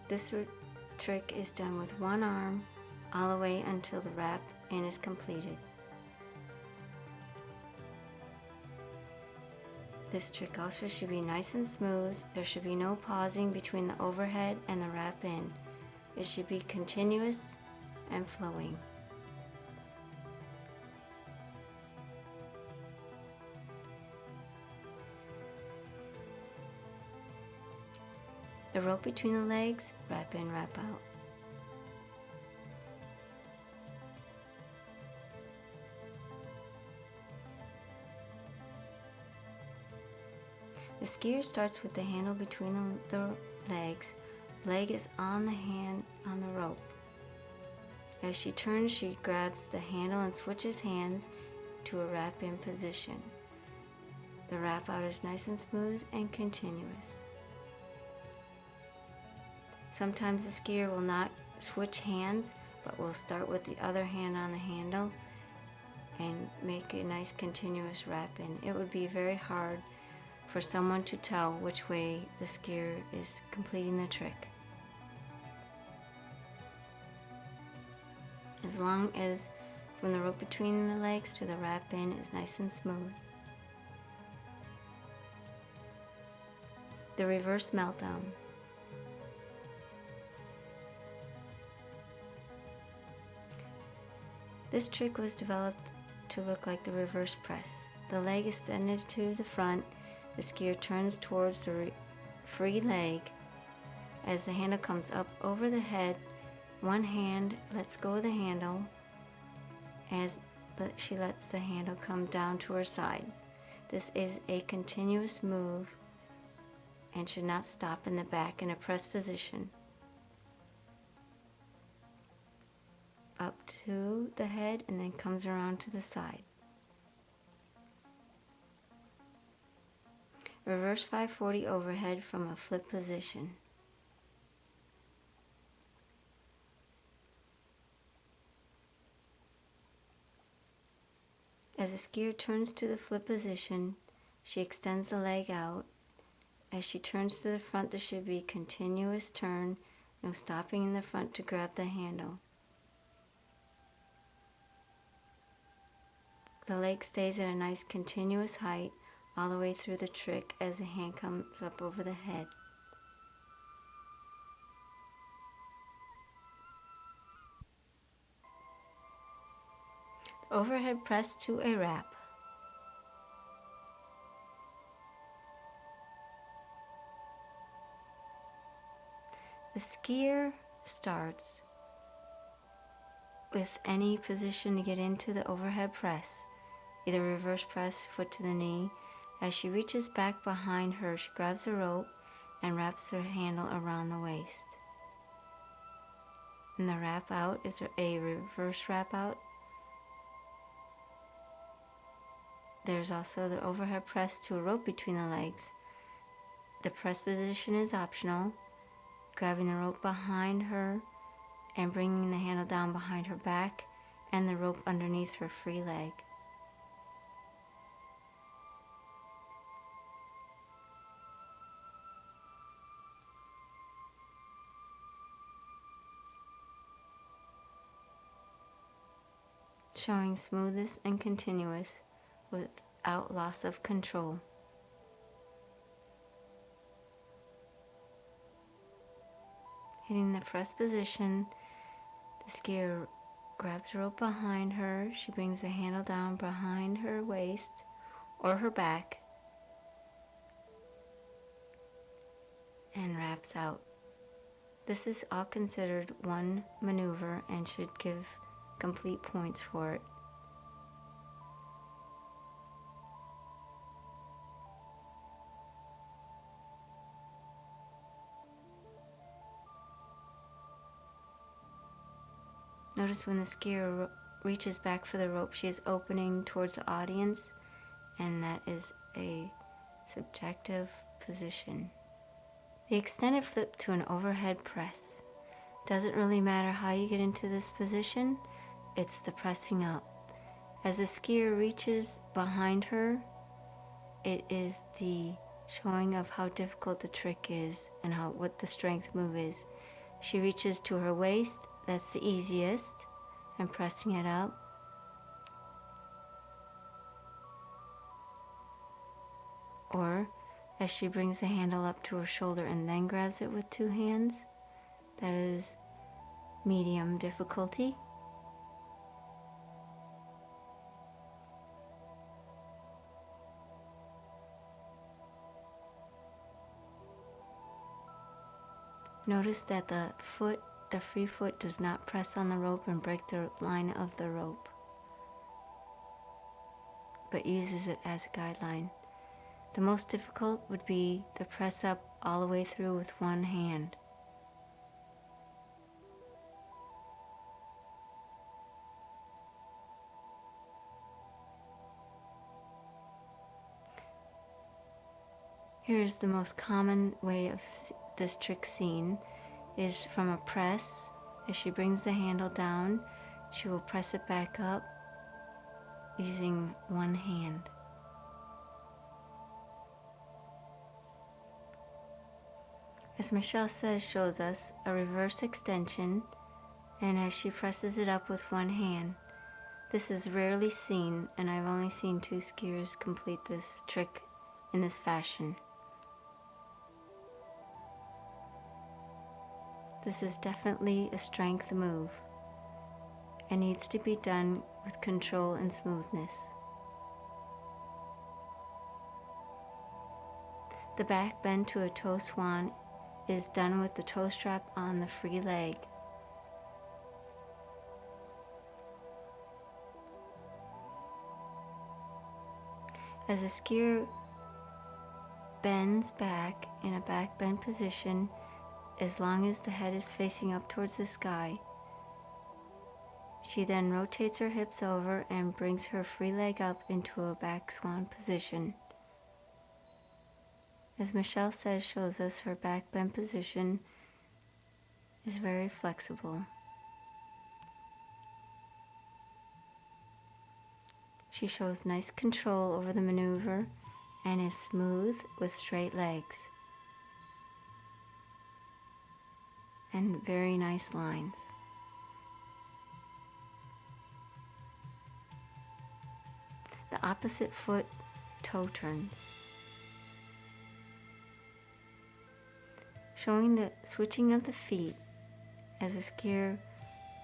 This trick is done with one arm all the way until the wrap in is completed. This trick also should be nice and smooth. There should be no pausing between the overhead and the wrap in. It should be continuous and flowing. The rope between the legs, wrap in, wrap out. The skier starts with the handle between the legs. Leg is on the hand on the rope. As she turns, she grabs the handle and switches hands to a wrap-in position. The wrap out is nice and smooth and continuous. Sometimes the skier will not switch hands, but will start with the other hand on the handle and make a nice continuous wrap-in. It would be very hard for someone to tell which way the skier is completing the trick. As long as from the rope between the legs to the wrap-in is nice and smooth. The reverse meltdown. This trick was developed to look like the reverse press. The leg extended to the front. The skier turns towards the free leg. As the handle comes up over the head, one hand lets go of the handle as she lets the handle come down to her side. This is a continuous move and should not stop in the back in a press position. Up to the head and then comes around to the side. Reverse 540 overhead from a flip position. As the skier turns to the flip position, she extends the leg out. As she turns to the front, there should be a continuous turn, no stopping in the front to grab the handle. The leg stays at a nice continuous height all the way through the trick as the hand comes up over the head. Overhead press to a wrap. skier starts with any position to get into the overhead press, either reverse press, foot to the knee. As she reaches back behind her, she grabs a rope and wraps her handle around the waist. And the wrap out is a reverse wrap out. There's also the overhead press to a rope between the legs. The press position is optional, grabbing the rope behind her and bringing the handle down behind her back and the rope underneath her free leg. Showing smoothness and continuous without loss of control. Hitting the press position, the skier grabs the rope behind her. She brings the handle down behind her waist or her back and wraps out. This is all considered one maneuver and should give complete points for it. Notice when the skier reaches back for the rope, she is opening towards the audience, and that is a subjective position. The extended flip to an overhead press. Doesn't really matter how you get into this position, it's the pressing up. As the skier reaches behind her, it is the showing of how difficult the trick is and what the strength move is. She reaches to her waist, that's the easiest, and pressing it up. Or as she brings the handle up to her shoulder and then grabs it with two hands, that is medium difficulty. Notice that the free foot does not press on the rope and break the line of the rope, but uses it as a guideline. The most difficult would be the press up all the way through with one hand. Here's the most common way of this trick seen is from a press. As she brings the handle down, she will press it back up using one hand. As Michelle shows us a reverse extension, and as she presses it up with one hand. This is rarely seen, and I've only seen 2 skiers complete this trick in this fashion. This is definitely a strength move and needs to be done with control and smoothness. The back bend to a toe swan is done with the toe strap on the free leg. As a skier bends back in a back bend position, as long as the head is facing up towards the sky, she then rotates her hips over and brings her free leg up into a back swan position. As Michelle shows us, her back bend position is very flexible. She shows nice control over the maneuver and is smooth with straight legs and very nice lines. The opposite foot toe turns, showing the switching of the feet as a skier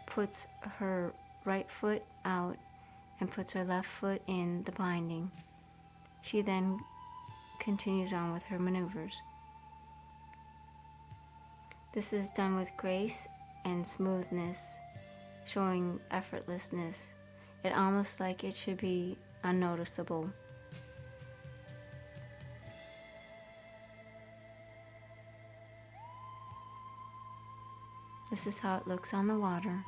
puts her right foot out and puts her left foot in the binding. She then continues on with her maneuvers. This is done with grace and smoothness, showing effortlessness. It almost like it should be unnoticeable. This is how it looks on the water.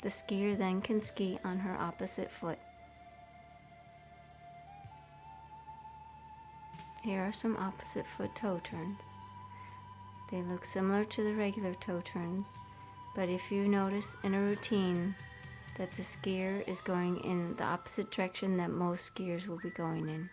The skier then can ski on her opposite foot. Here are some opposite foot toe turns. They look similar to the regular toe turns, but if you notice in a routine that the skier is going in the opposite direction that most skiers will be going in.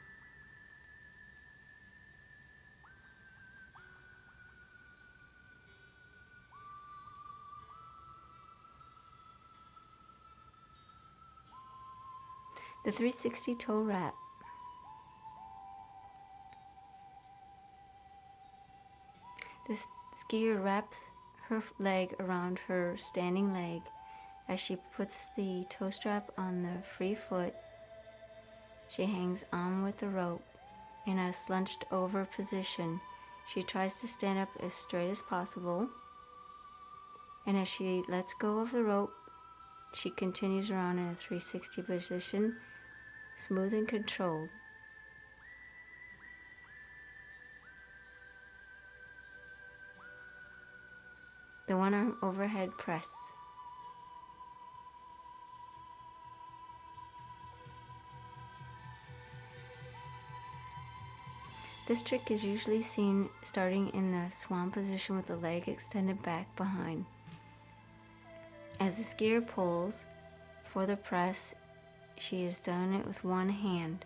The 360 toe wrap. This skier wraps her leg around her standing leg as she puts the toe strap on the free foot. She hangs on with the rope in a slunched over position. She tries to stand up as straight as possible, and as she lets go of the rope, she continues around in a 360 position, smooth and controlled. The one arm overhead press. This trick is usually seen starting in the swan position with the leg extended back behind. As the skier pulls for the press, she has done it with one hand.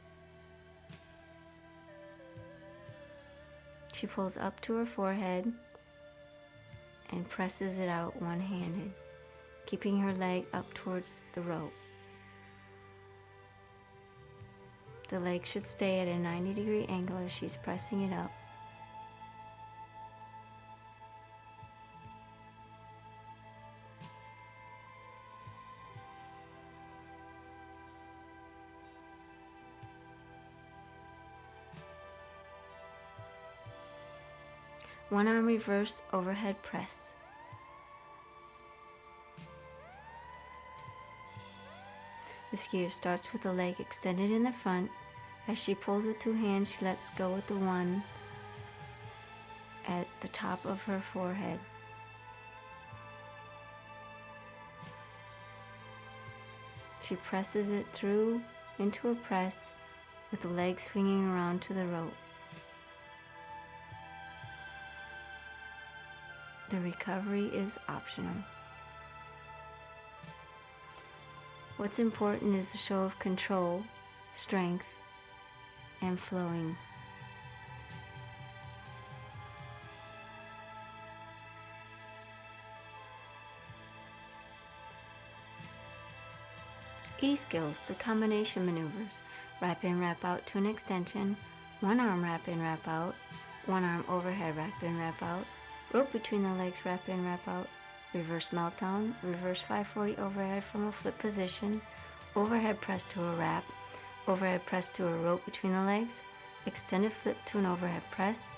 She pulls up to her forehead and presses it out one-handed, keeping her leg up towards the rope. The leg should stay at a 90-degree angle as she's pressing it up. One arm reverse overhead press. The skier starts with the leg extended in the front. As she pulls with two hands, she lets go with the one at the top of her forehead. She presses it through into a press with the leg swinging around to the rope. The recovery is optional. What's important is the show of control, strength, and flowing. E-skills, the combination maneuvers. Wrap in, wrap out to an extension. One arm wrap in, wrap out. One arm overhead wrap in, wrap out. Rope between the legs, wrap in, wrap out. Reverse meltdown, reverse 540 overhead from a flip position. Overhead press to a wrap. Overhead press to a rope between the legs. Extended flip to an overhead press.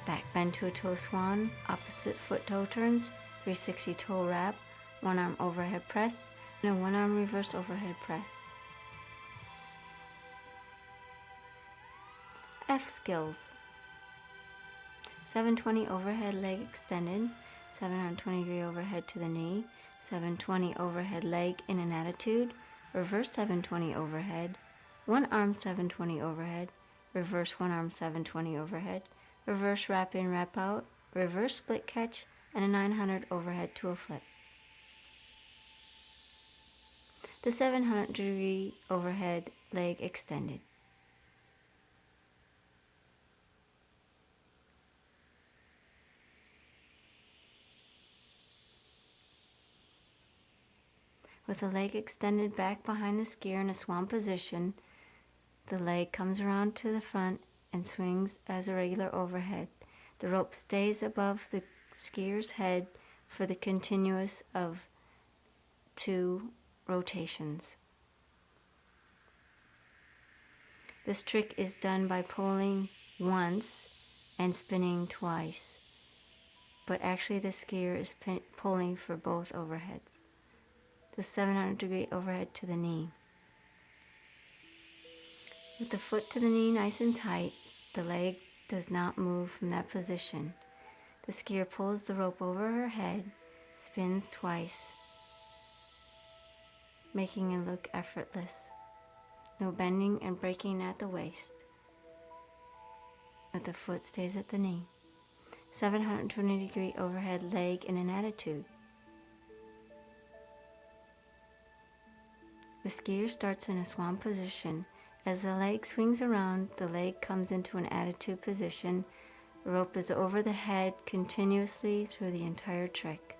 Back bend to a toe swan. Opposite foot toe turns. 360 toe wrap. One arm overhead press. And a one arm reverse overhead press. F skills. 720 overhead leg extended, 720 degree overhead to the knee, 720 overhead leg in an attitude, reverse 720 overhead, one arm 720 overhead, reverse one arm 720 overhead, reverse wrap in, wrap out, reverse split catch, and a 900 overhead to a flip. The 700 degree overhead leg extended. With the leg extended back behind the skier in a swan position, the leg comes around to the front and swings as a regular overhead. The rope stays above the skier's head for the continuous of 2 rotations. This trick is done by pulling once and spinning twice, but actually the skier is pulling for both overheads. The 700-degree overhead to the knee. With the foot to the knee nice and tight, the leg does not move from that position. The skier pulls the rope over her head, spins twice, making it look effortless. No bending and breaking at the waist, but the foot stays at the knee. 720-degree overhead leg in an attitude. The skier starts in a swan position. As the leg swings around, the leg comes into an attitude position. The rope is over the head continuously through the entire trick.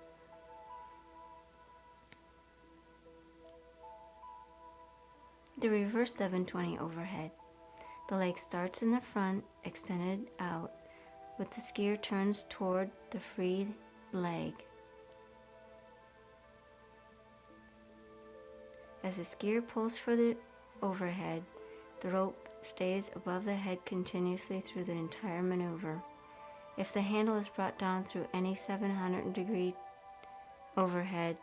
The reverse 720 overhead. The leg starts in the front, extended out, with the skier turns toward the free leg. As the skier pulls for the overhead, the rope stays above the head continuously through the entire maneuver. If the handle is brought down through any 700-degree overhead,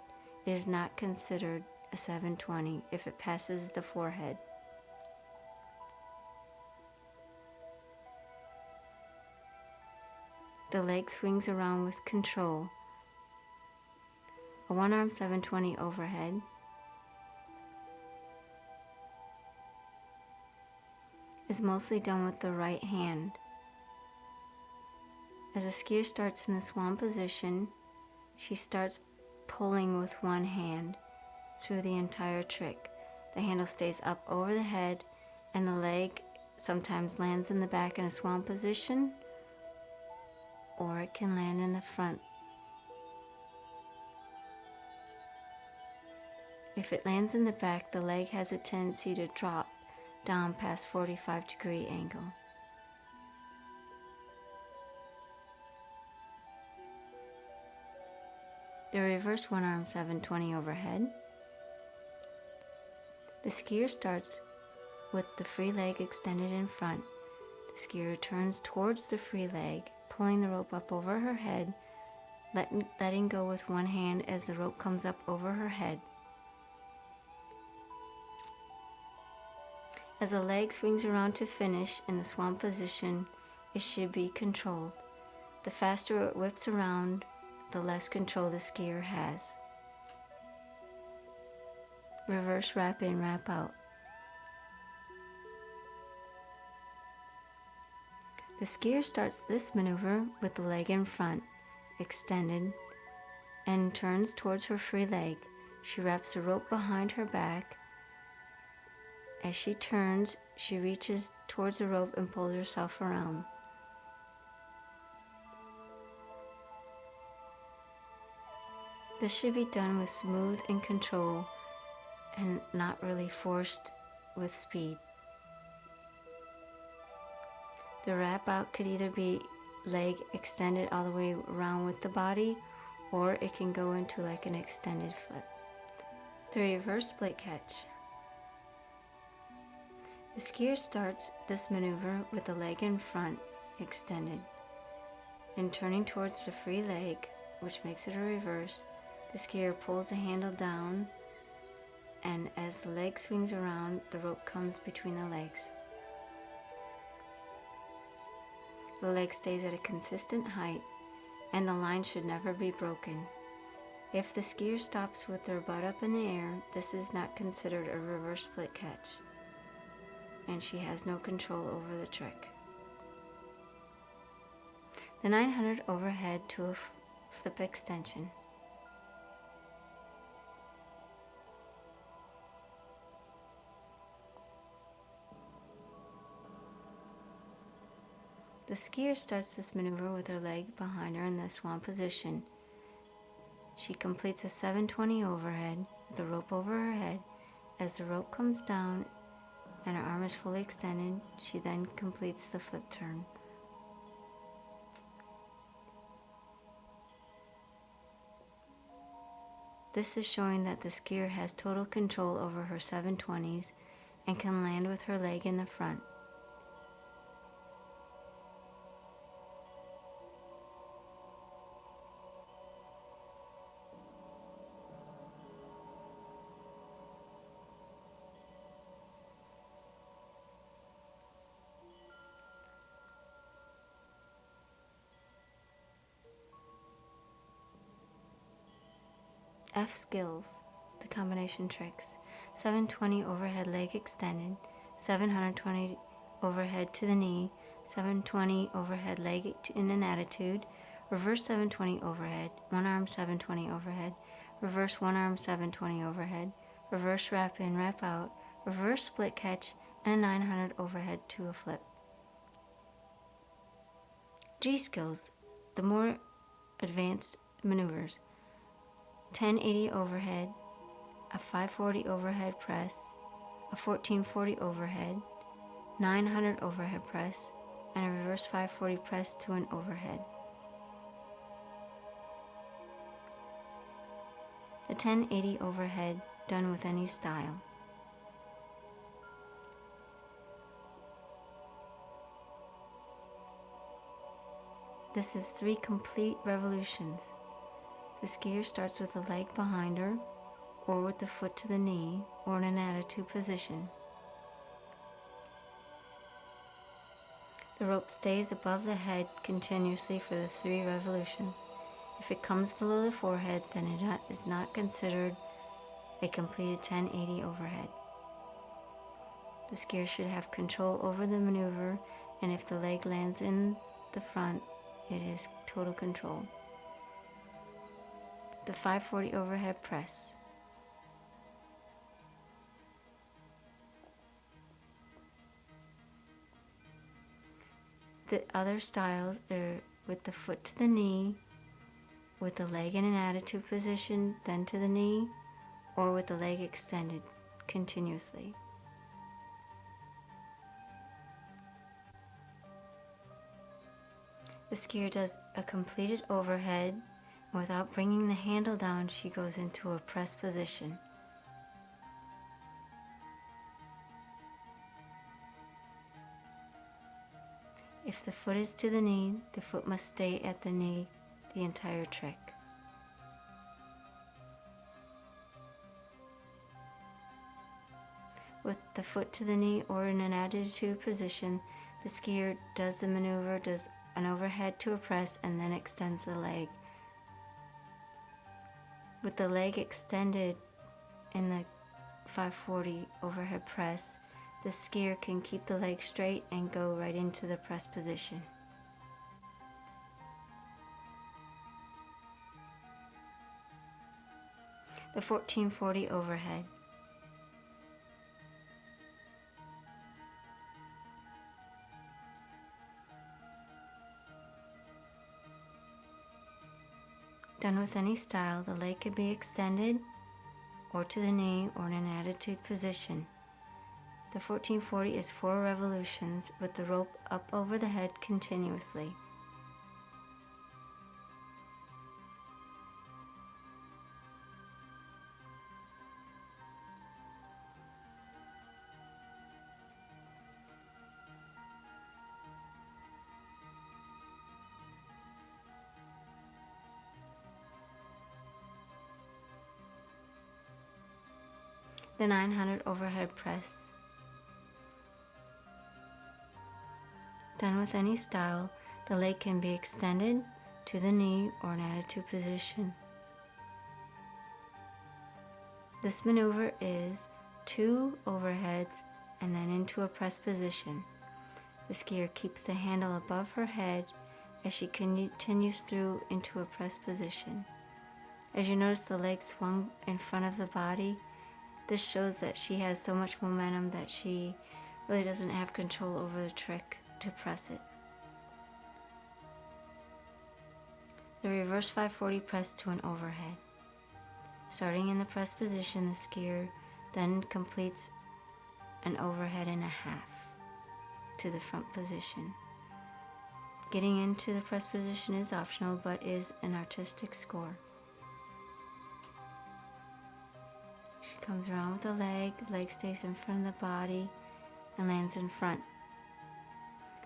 it is not considered a 720 if it passes the forehead. The leg swings around with control. A one-arm 720 overhead. Is mostly done with the right hand. As the skier starts in the swan position, she starts pulling with one hand through the entire trick. The handle stays up over the head, and the leg sometimes lands in the back in a swan position, or it can land in the front. If it lands in the back, the leg has a tendency to drop down past 45-degree angle. The reverse one-arm 720 overhead. The skier starts with the free leg extended in front. The skier turns towards the free leg, pulling the rope up over her head, letting go with one hand as the rope comes up over her head. As the leg swings around to finish in the swan position, it should be controlled. The faster it whips around, the less control the skier has. Reverse wrap in, wrap out. The skier starts this maneuver with the leg in front, extended, and turns towards her free leg. She wraps the rope behind her back. As she turns, she reaches towards the rope and pulls herself around. This should be done with smooth and control and not really forced with speed. The wrap out could either be leg extended all the way around with the body, or it can go into like an extended flip. The reverse split catch. The skier starts this maneuver with the leg in front, extended, and turning towards the free leg, which makes it a reverse. The skier pulls the handle down, and as the leg swings around, the rope comes between the legs. The leg stays at a consistent height, and the line should never be broken. If the skier stops with their butt up in the air, this is not considered a reverse split catch, and she has no control over the trick. The 900 overhead to a flip extension. The skier starts this maneuver with her leg behind her in the swan position. She completes a 720 overhead with the rope over her head. As the rope comes down and her arm is fully extended, she then completes the flip turn. This is showing that the skier has total control over her 720s and can land with her leg in the front. F skills, the combination tricks. 720 overhead leg extended, 720 overhead to the knee, 720 overhead leg in an attitude, reverse 720 overhead, one arm 720 overhead, reverse one arm 720 overhead, reverse wrap in, wrap out, reverse split catch, and a 900 overhead to a flip. G skills, the more advanced maneuvers. 1080 overhead, a 540 overhead press, a 1440 overhead, 900 overhead press, and a reverse 540 press to an overhead. The 1080 overhead done with any style. This is 3 complete revolutions. The skier starts with the leg behind her, or with the foot to the knee, or in an attitude position. The rope stays above the head continuously for the 3 revolutions. If it comes below the forehead, then it is not considered a completed 1080 overhead. The skier should have control over the maneuver, and if the leg lands in the front, it is total control. The 540 overhead press. The other styles are with the foot to the knee, with the leg in an attitude position, then to the knee, or with the leg extended continuously. The skier does a completed overhead, and without bringing the handle down, she goes into a press position. If the foot is to the knee, the foot must stay at the knee the entire trick. With the foot to the knee or in an attitude position, the skier does the maneuver, does an overhead to a press, and then extends the leg. With the leg extended in the 540 overhead press, the skier can keep the leg straight and go right into the press position. The 1440 overhead. Done with any style, the leg can be extended or to the knee or in an attitude position. The 1440 is 4 revolutions with the rope up over the head continuously. The 900 overhead press. Done with any style, the leg can be extended to the knee or an attitude position. This maneuver is 2 overheads and then into a press position. The skier keeps the handle above her head as she continues through into a press position. As you notice, the leg swung in front of the body. This shows that she has so much momentum that she really doesn't have control over the trick to press it. The reverse 540 press to an overhead. Starting in the press position, the skier then completes an overhead and a half to the front position. Getting into the press position is optional, but is an artistic score. She comes around with the leg stays in front of the body and lands in front.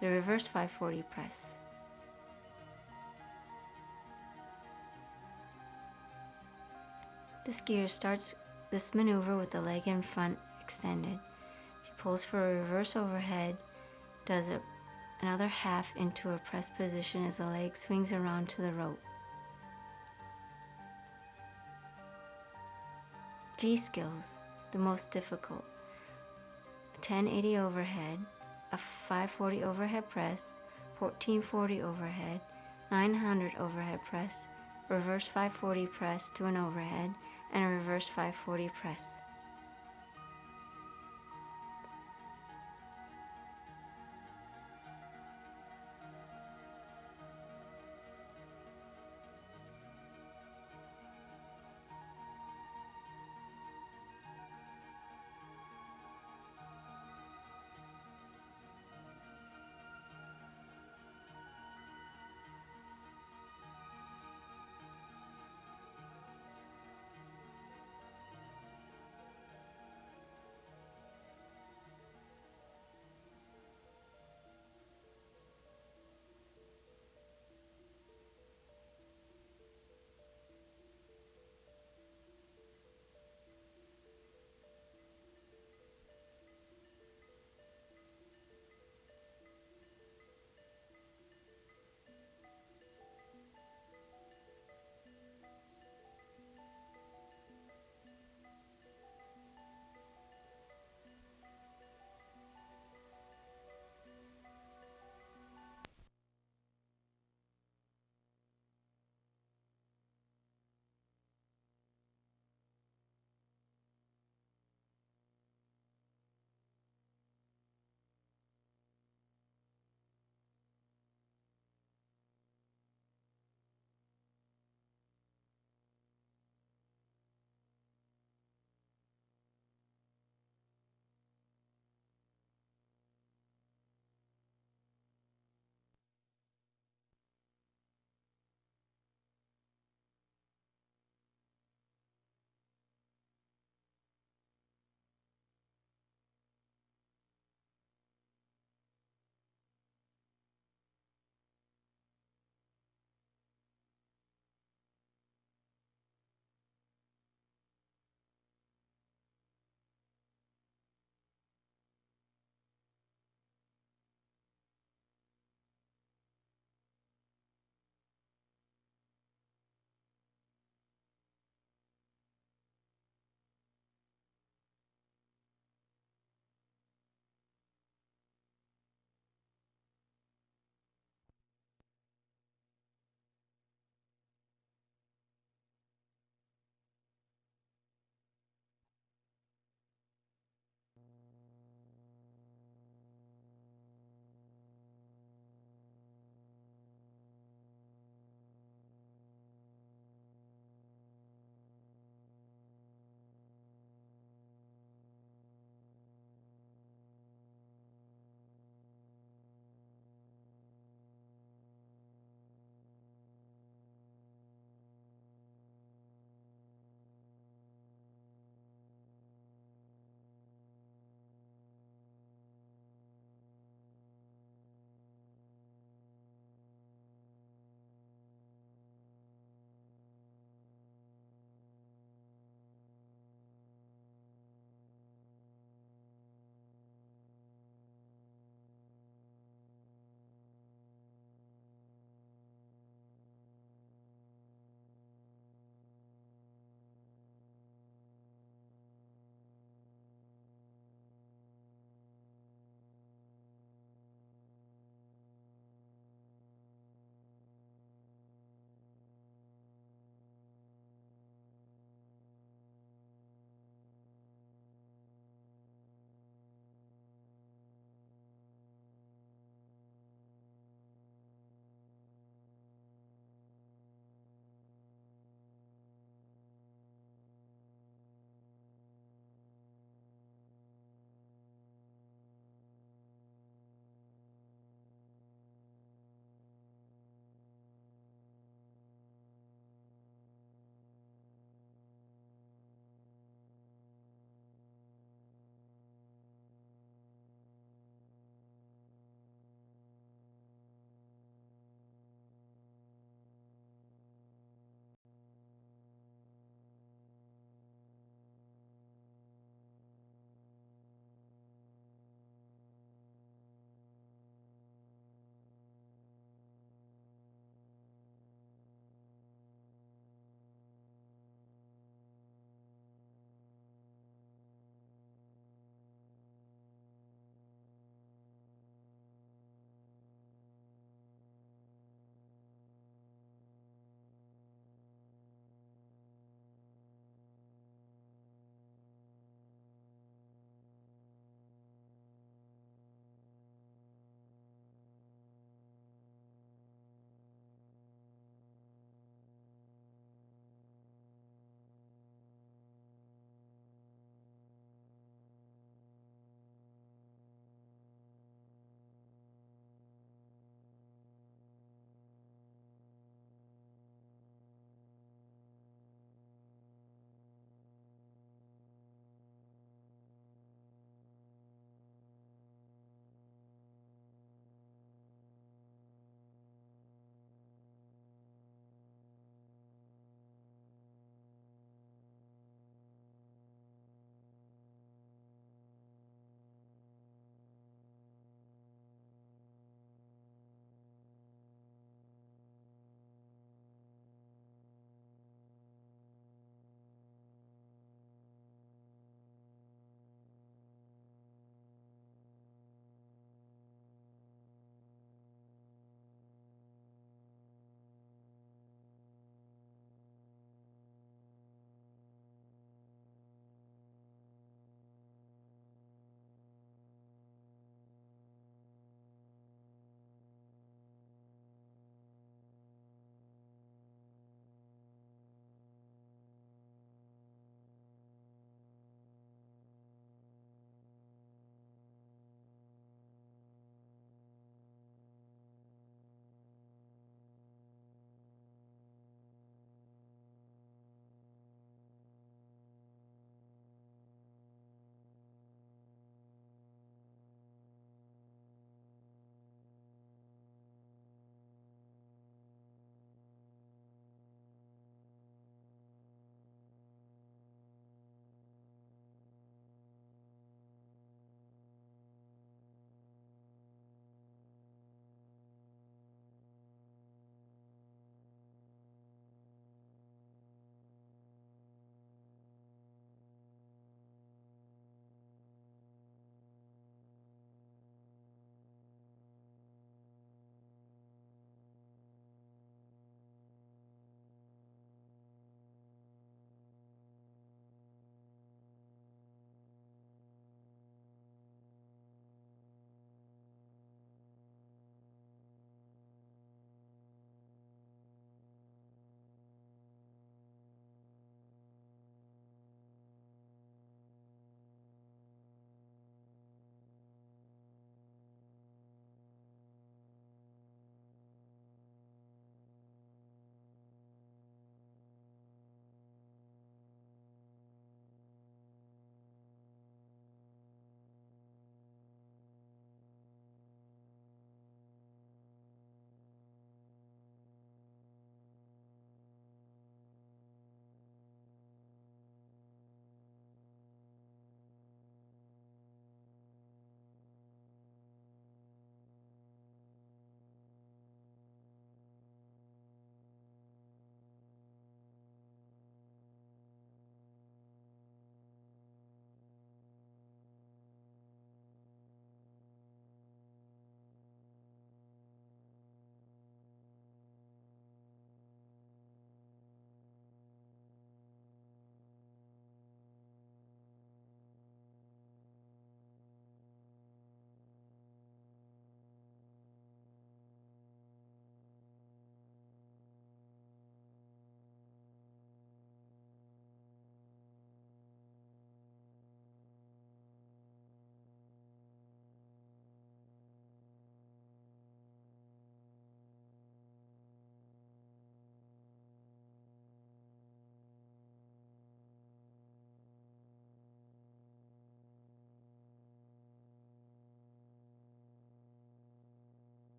The reverse 540 press. The skier starts this maneuver with the leg in front extended. She pulls for a reverse overhead, does another half into a press position as the leg swings around to the rope. G skills, the most difficult. 1080 overhead, a 540 overhead press, 1440 overhead, 900 overhead press, reverse 540 press to an overhead, and a reverse 540 press.